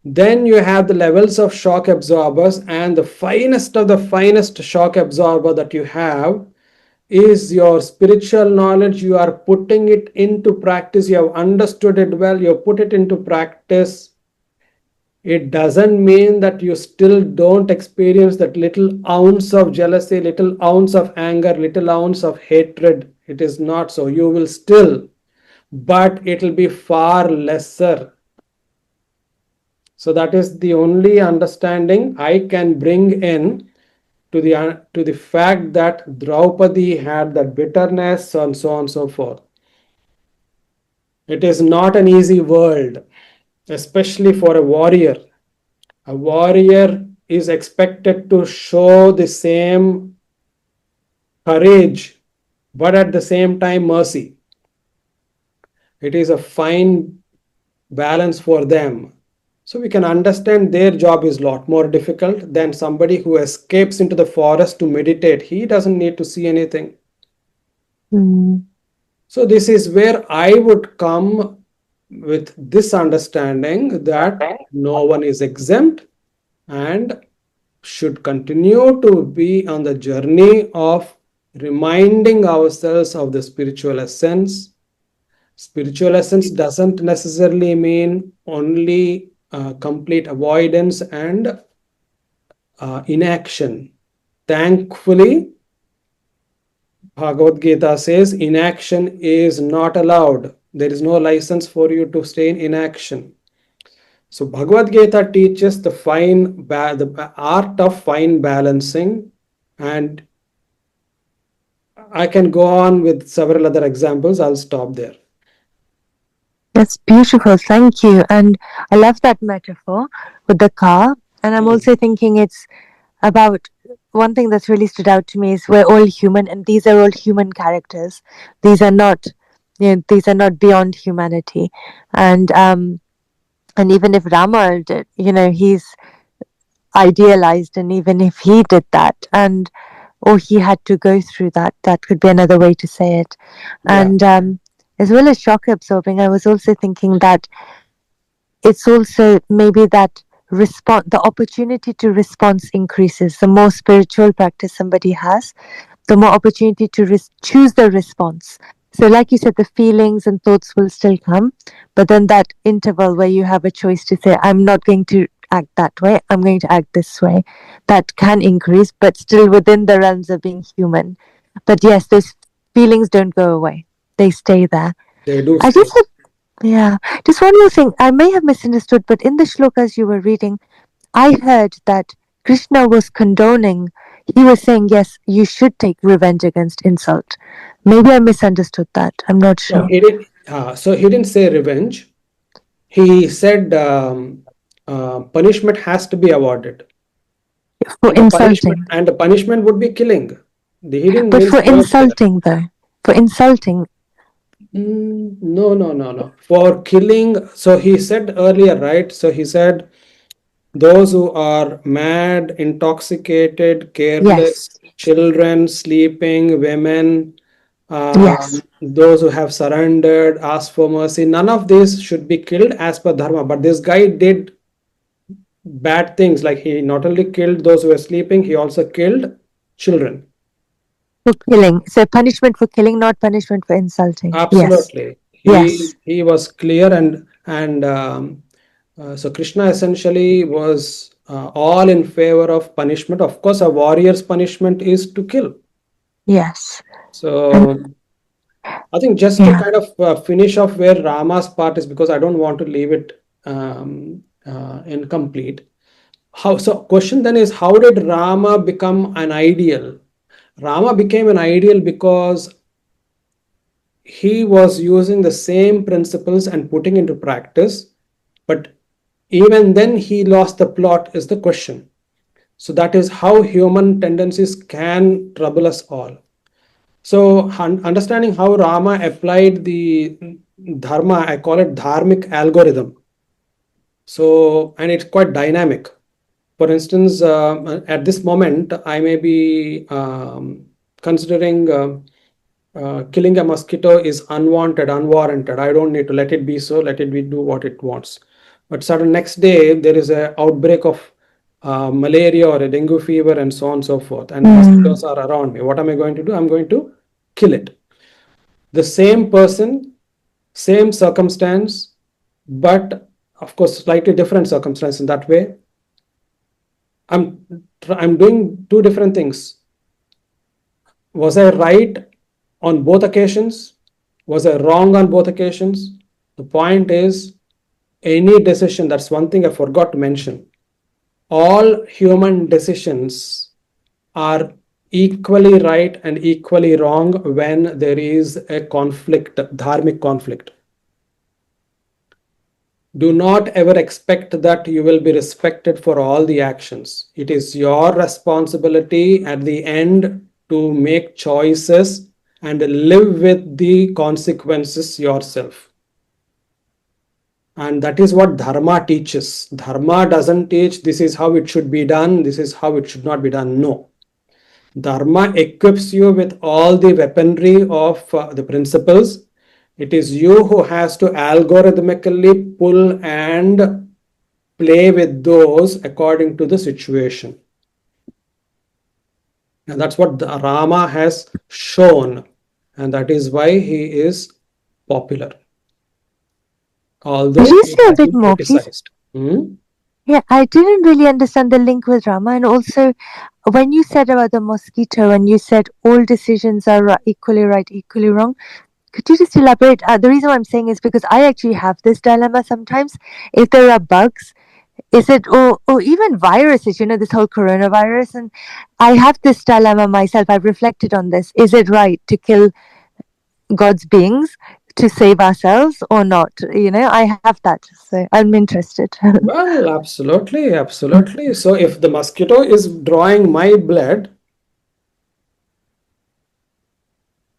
Then you have the levels of shock absorbers, and the finest of the finest shock absorber that you have is your spiritual knowledge. You are putting it into practice. You have understood it well. You put it into practice. It doesn't mean that you still don't experience that little ounce of jealousy, little ounce of anger, little ounce of hatred. It is not so. You will still, but it will be far lesser. So that is the only understanding I can bring in to the fact that Draupadi had that bitterness and so on and so forth. It is not an easy world, especially for a warrior. A warrior is expected to show the same courage, but at the same time mercy. It is a fine balance for them. So we can understand their job is a lot more difficult than somebody who escapes into the forest to meditate. He doesn't need to see anything. So this is where I would come with this understanding that no one is exempt and should continue to be on the journey of reminding ourselves of the spiritual essence. Spiritual essence doesn't necessarily mean only complete avoidance and inaction. Thankfully, Bhagavad Gita says inaction is not allowed. There is no license for you to stay in inaction. So Bhagavad Gita teaches the art of fine balancing, and I can go on with several other examples. I'll stop there. That's beautiful. Thank you. And I love that metaphor with the car. And I'm also thinking it's about one thing that's really stood out to me is we're all human, and these are all human characters. These are not, these are not beyond humanity. And even if Rama did, he's idealized, and even if he did that, or he had to go through that, that could be another way to say it. Yeah. And as well as shock absorbing, I was also thinking that it's also maybe that the opportunity to response increases. The more spiritual practice somebody has, the more opportunity to choose the response. So like you said, the feelings and thoughts will still come, but then that interval where you have a choice to say, I'm not going to act that way, I'm going to act this way, that can increase, but still within the realms of being human. But yes, those feelings don't go away. They stay there. They do. Just one more thing. I may have misunderstood, but in the shlokas you were reading, I heard that Krishna was condoning. He was saying, yes, you should take revenge against insult. Maybe I misunderstood that. I'm not sure. So he didn't say revenge. He said punishment has to be awarded. For insulting. And the punishment would be killing. But for insulting, though. For insulting. No. For killing, so he said earlier, right? So he said, those who are mad, intoxicated, careless, children, sleeping, women, those who have surrendered, asked for mercy, none of these should be killed as per dharma. But this guy did bad things, like he not only killed those who were sleeping, he also killed children. For killing. So punishment for killing, not punishment for insulting. Absolutely. Yes. He was clear, and so Krishna essentially was all in favor of punishment. Of course, a warrior's punishment is to kill. Yes. So I think just to Yeah. kind of finish off where Rama's part is, because I don't want to leave it incomplete. Question then is, how did Rama become an ideal? Rama became an ideal because he was using the same principles and putting into practice, but even then he lost the plot is the question. So that is how human tendencies can trouble us all. So understanding how Rama applied the dharma, I call it dharmic algorithm. So, and it's quite dynamic. For instance, at this moment, I may be considering killing a mosquito is unwanted, unwarranted. I don't need to let it be so, let it be do what it wants. But sudden next day, there is an outbreak of malaria or a dengue fever and so on and so forth, and mosquitoes are around me. What am I going to do? I'm going to kill it. The same person, same circumstance, but of course, slightly different circumstance in that way. I'm doing two different things. Was I right on both occasions? Was I wrong on both occasions? The point is, any decision, that's one thing I forgot to mention. All human decisions are equally right and equally wrong when there is a conflict, dharmic conflict. Do not ever expect that you will be respected for all the actions. It is your responsibility at the end to make choices and live with the consequences yourself. And that is what dharma teaches. Dharma doesn't teach this is how it should be done, this is how it should not be done. No. Dharma equips you with all the weaponry of the principles. It is you who has to algorithmically pull and play with those according to the situation. And that's what the Rama has shown. And that is why he is popular. Although Could you he say a has bit been more, please? criticized. Hmm? Yeah, I didn't really understand the link with Rama. And also, when you said about the mosquito, and you said all decisions are equally right, equally wrong, could you just elaborate? The reason why I'm saying is because I actually have this dilemma sometimes. If there are bugs, is it, or even viruses, this whole coronavirus, and I have this dilemma myself. I've reflected on this. Is it right to kill God's beings to save ourselves or not? I have that. So I'm interested. Well, absolutely, absolutely. So if the mosquito is drawing my blood,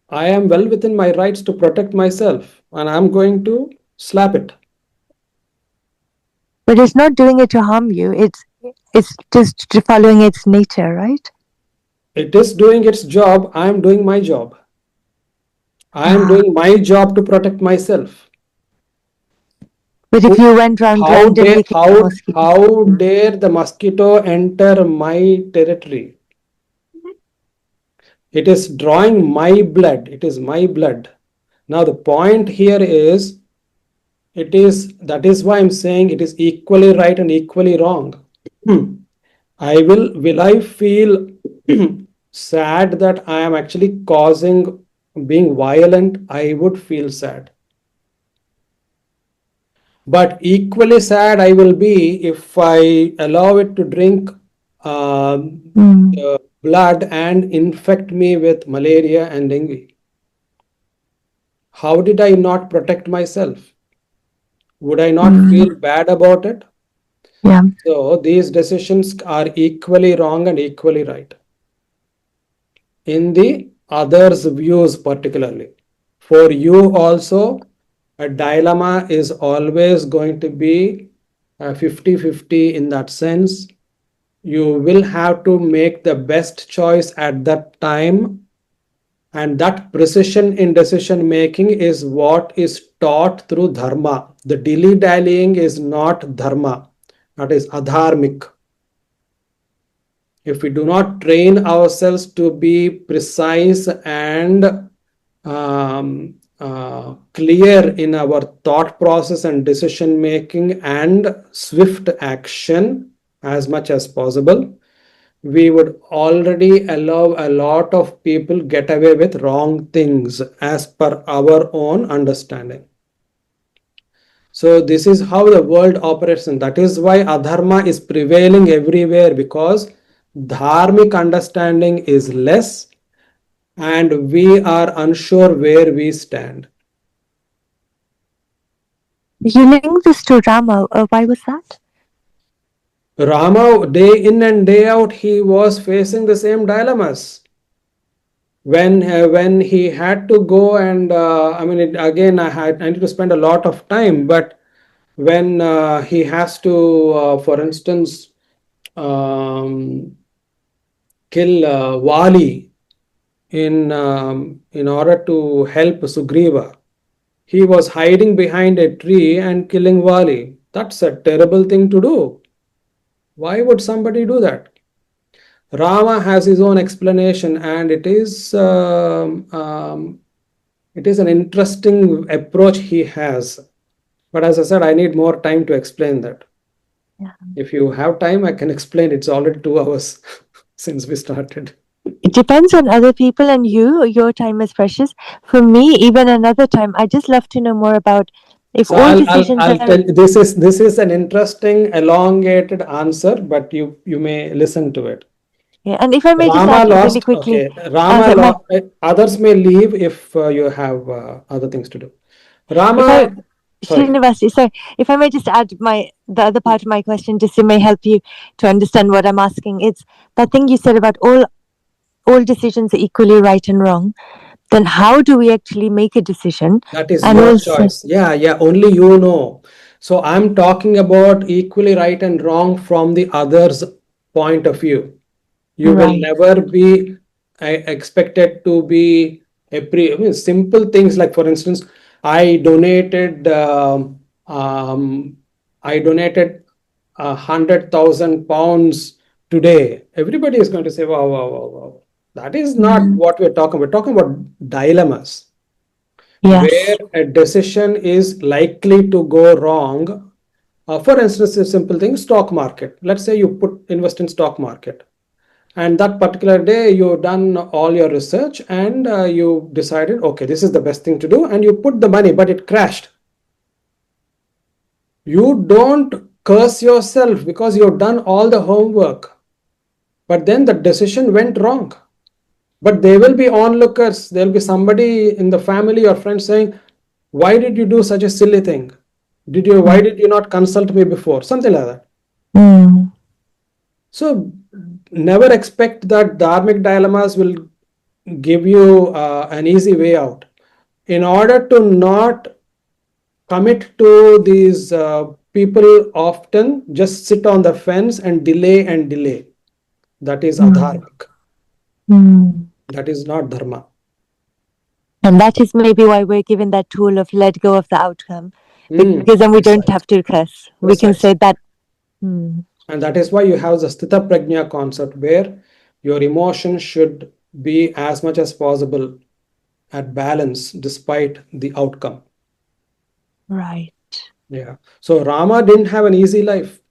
I am well within my rights to protect myself, and I'm going to slap it. But it's not doing it to harm you. It's just following its nature, right? It is doing its job. I am doing my job. I am doing my job to protect myself. But if you went round How dare randomly killing mosquitoes, how dare the mosquito enter my territory? It is drawing my blood. It is my blood. Now the point here is, that is why I'm saying it is equally right and equally wrong. Will I feel sad that I am actually being violent? I would feel sad. But equally sad I will be if I allow it to drink the blood and infect me with malaria and dengue. How did I not protect myself? Would I not feel bad about it? yeah. So these decisions are equally wrong and equally right. In the other's views, particularly. For you also, a dilemma is always going to be 50-50 in that sense. You will have to make the best choice at that time, and that precision in decision making is what is taught through dharma. The dilly dallying is not dharma. That is adharmic. If we do not train ourselves to be precise and clear in our thought process and decision making and swift action as much as possible, we would already allow a lot of people get away with wrong things as per our own understanding. So this is how the world operates, and that is why adharma is prevailing everywhere, because dharmic understanding is less and we are unsure where we stand. You link this to Rama. Why was that? Rama, day in and day out, he was facing the same dilemmas. When he had to go and again I need to spend a lot of time, but when he has to, for instance, kill Wali in order to help Sugriva. He was hiding behind a tree and killing Wali. That's a terrible thing to do. Why would somebody do that? Rama has his own explanation, and it is an interesting approach he has. But as I said, I need more time to explain that. Yeah. If you have time, I can explain. It's already 2 hours since we started. It depends on other people and you. Your time is precious. For me, even another time, I just love to know more about if So all decisions I'll are. tell you, this is an interesting elongated answer, but you may listen to it. Yeah, and if I may just Rama add really lost. quickly, Okay, Rama that my, lost. Others may leave if you have other things to do. if I, Rama, sorry. Srinivas, sorry, if I may just add the other part of my question, just it may help you to understand what I'm asking. It's that thing you said about all decisions are equally right and wrong. Then how do we actually make a decision? That is And your also, choice. Yeah, only you know. So I'm talking about equally right and wrong from the other's point of view. You will right. never be expected to be simple things like, for instance, I donated um, I donated 100,000 pounds today. Everybody is going to say, wow, wow, wow, wow. That is not Mm. what we're talking about. We're talking about dilemmas where Yes. a decision is likely to go wrong. For instance, a simple thing, stock market. Let's say you invest in stock market, and that particular day you've done all your research and you decided, okay, this is the best thing to do, and you put the money, but it crashed. You don't curse yourself because you've done all the homework, but then the decision went wrong. But there will be onlookers, there will be somebody in the family or friends saying, why did you do such a silly thing? Why did you not consult me before? Something like that. Mm. So never expect that dharmic dilemmas will give you an easy way out. In order to not commit to these, people often just sit on the fence and delay and delay. That is Mm. adharmic. Mm. That is not dharma. And that is maybe why we're given that tool of let go of the outcome, because then we don't Precise. have to curse. We can Precise. say that. Mm. And that is why you have the sthita prajna concept, where your emotions should be as much as possible at balance despite the outcome. Right. Yeah. So Rama didn't have an easy life.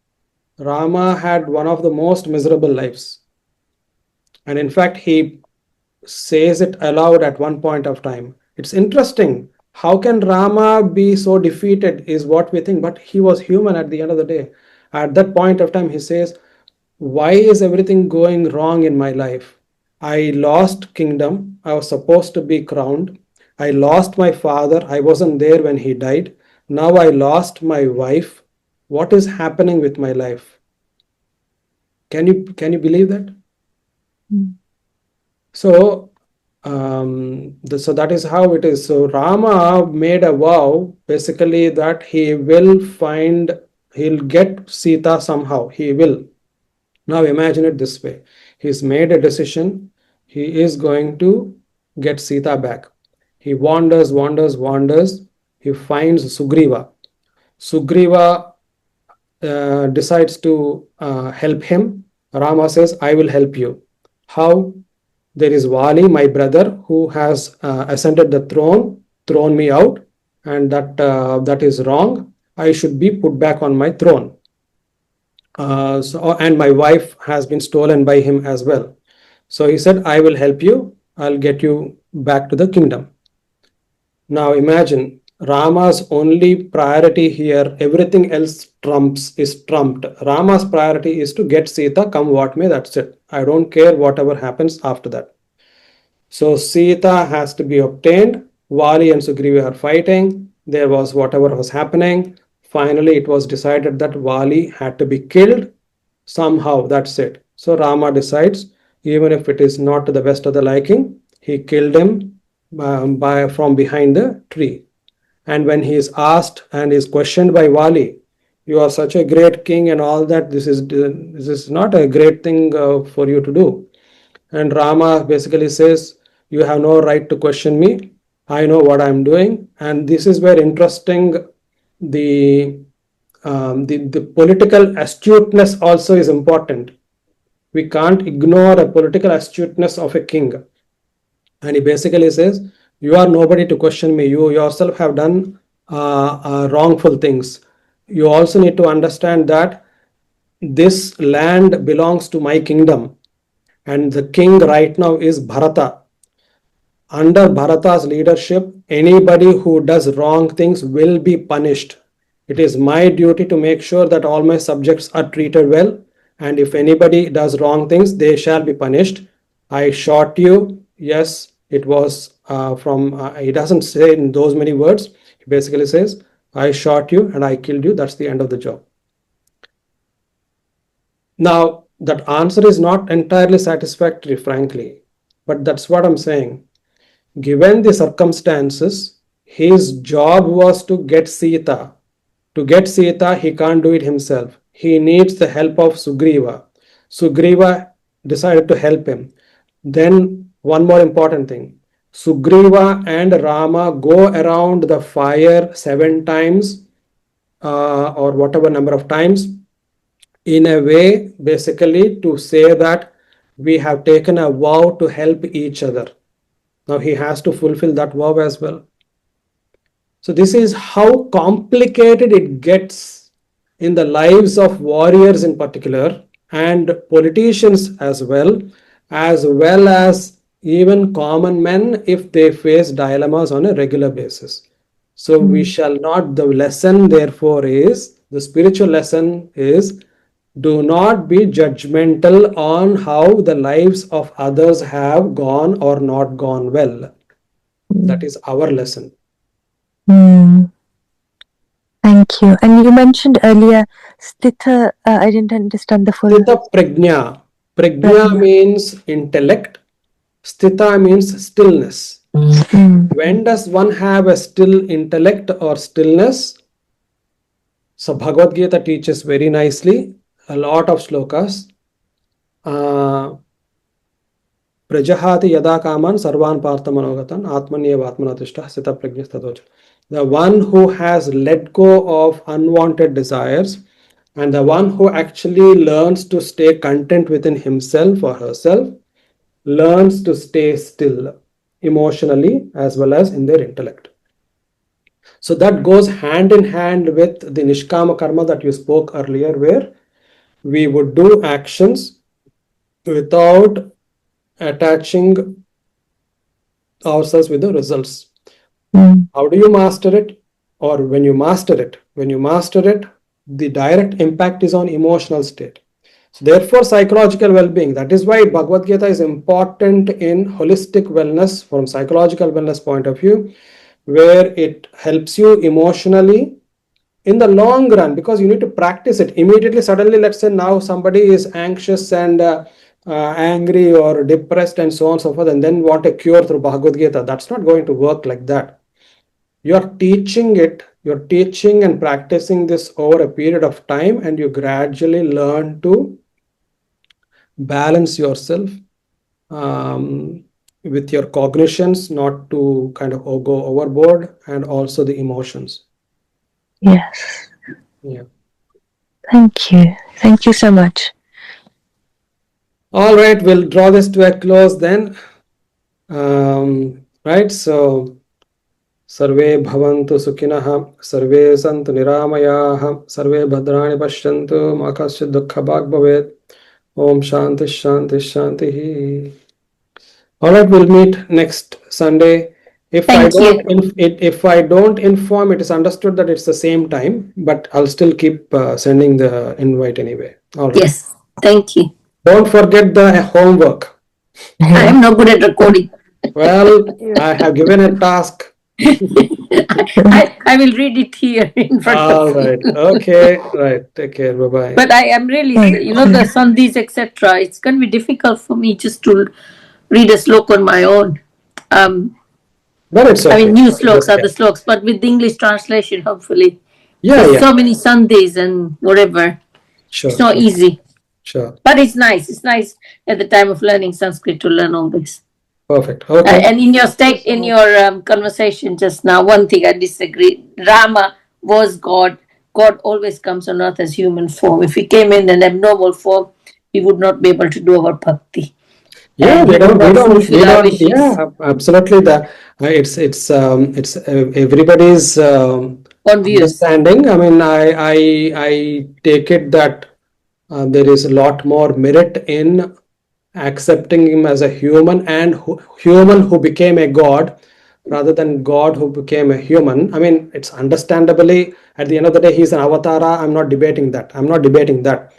Rama had one of the most miserable lives. And in fact, he says it aloud at one point of time. It's interesting. How can Rama be so defeated, is what we think, but he was human at the end of the day. At that point of time, he says, why is everything going wrong in my life? I lost kingdom. I was supposed to be crowned. I lost my father. I wasn't there when he died. Now I lost my wife. What is happening with my life? Can you believe that? Mm. So so that is how it is. So Rama made a vow basically that he'll get Sita somehow. He will. Now imagine it this way. He's made a decision. He is going to get Sita back. He wanders, wanders, wanders. He finds Sugriva. Sugriva decides to help him. Rama says, I will help you. How? There is Vali, my brother, who has ascended the throne, thrown me out, and that is wrong. I should be put back on my throne. And my wife has been stolen by him as well. So he said, I will help you. I'll get you back to the kingdom. Now imagine Rama's only priority here, everything else is trumped. Rama's priority is to get Sita, come what may, that's it. I don't care whatever happens after that. So Sita has to be obtained. Vali and Sugriva are fighting. There was whatever was happening. Finally, it was decided that Vali had to be killed. Somehow, that's it. So Rama decides, even if it is not to the best of the liking, he killed him from behind the tree. And when he is asked and is questioned by Vali, you are such a great king and all that, this is not a great thing for you to do. And Rama basically says, you have no right to question me. I know what I'm doing. And this is where interesting the political astuteness also is important. We can't ignore a political astuteness of a king. And he basically says, you are nobody to question me. You yourself have done wrongful things. You also need to understand that this land belongs to my kingdom. And the king right now is Bharata. Under Bharata's leadership, anybody who does wrong things will be punished. It is my duty to make sure that all my subjects are treated well, and if anybody does wrong things, they shall be punished. I shot you. Yes, it was he doesn't say in those many words. He basically says, I shot you and I killed you. That's the end of the job. Now, that answer is not entirely satisfactory, frankly, but that's what I'm saying. Given the circumstances, his job was to get Sita. To get Sita, he can't do it himself. He needs the help of Sugriva. Sugriva decided to help him. Then, one more important thing. Sugriva and Rama go around the fire 7 times or whatever number of times, in a way basically to say that we have taken a vow to help each other. Now he has to fulfill that vow as well. So this is how complicated it gets in the lives of warriors in particular and politicians as well as even common men if they face dilemmas on a regular basis. So we shall not, the lesson therefore is, the spiritual lesson is, do not be judgmental on how the lives of others have gone or not gone well. That is our lesson. Thank you. And you mentioned earlier, Stitha, I didn't understand the full. Sthita prajna. Prajna means intellect. Sthita means stillness. When does one have a still intellect or stillness? So Bhagavad Gita teaches very nicely, a lot of slokas. Prajahati yada kaman sarvan parthamanogatan atmanyeva atmanatishta sthita prajna. The one who has let go of unwanted desires and the one who actually learns to stay content within himself or herself learns to stay still emotionally as well as in their intellect. So that goes hand in hand with the Nishkama Karma that you spoke earlier, where we would do actions without attaching ourselves with the results. How do you master it? Or when you master it, the direct impact is on emotional state. So therefore, psychological well-being, that is why Bhagavad Gita is important in holistic wellness from psychological wellness point of view, where it helps you emotionally in the long run, because you need to practice it. Immediately, suddenly, let's say now somebody is anxious and angry or depressed and so on and so forth, and then want a cure through Bhagavad Gita. That's not going to work like that. You're teaching it, you're teaching and practicing this over a period of time, and you gradually learn to balance yourself with your cognitions, not to kind of go overboard, and also the emotions. Yes. Yeah. Thank you. Thank you so much. All right, we'll draw this to a close then. Right, so Sarve bhavantu sukhinah, sarve santu niramayah, sarve bhadrani pashyantu, ma kaschid dukkha bhag bhavet. Om Shanti Shanti Shanti. All right, we'll meet next Sunday. If I Thank you. don't, if I don't inform, it is understood that it's the same time, but I'll still keep sending the invite anyway. All right. Yes, thank you. Don't forget the homework. I am no good at recording. Well, I have given a task. I will read it here in front All of you. right. Okay. Right. Take care. Bye bye. But I am really, the sandhis, etc. It's going to be difficult for me just to read a slok on my own. But it's okay. I mean, new It's sloks are okay. the sloks, but with the English translation, hopefully. Yeah. There's Yeah. so many sandhis and whatever. Sure. It's not Sure. easy. Sure. But it's nice. It's nice at the time of learning Sanskrit to learn all this. Perfect. Okay. And in your conversation just now, one thing I disagree. Rama was God. God always comes on earth as human form. If he came in an abnormal form, we would not be able to do our bhakti. Yeah, And we he would not fulfill our wishes. yeah, absolutely. It's everybody's On views. understanding. I mean, I take it that there is a lot more merit in accepting him as a human and human who became a god rather than God who became a human. I mean, it's understandably at the end of the day he's an avatara. I'm not debating that.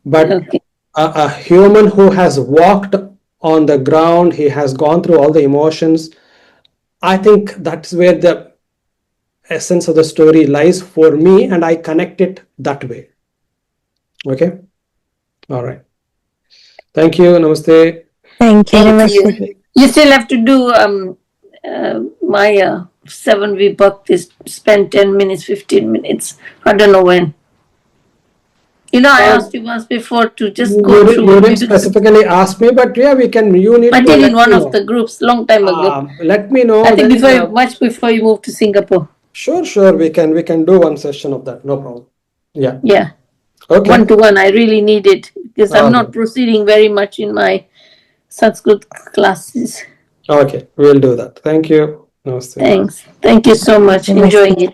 But Okay. a human who has walked on the ground, he has gone through all the emotions. I think that's where the essence of the story lies for me, and I connect it that way. Okay. All right. Thank you. Namaste. Thank you. Thank you. Namaste. You still have to do my 7 bhakti, spend 10 minutes, 15 minutes. I don't know when. I asked you once before to just go through. You didn't specifically ask me, but yeah, we can. You need I to did let in one me of know. the groups long time ago. Let me know. I think then, much before you moved to Singapore. Sure. We can do one session of that. No problem. Yeah. Yeah. Okay. 1-to-1. I really need it because I'm All not right. proceeding very much in my Sanskrit classes. Okay, we'll do that. Thank you. Namaste. Thanks. Thank you so much. Namaste. Enjoying it.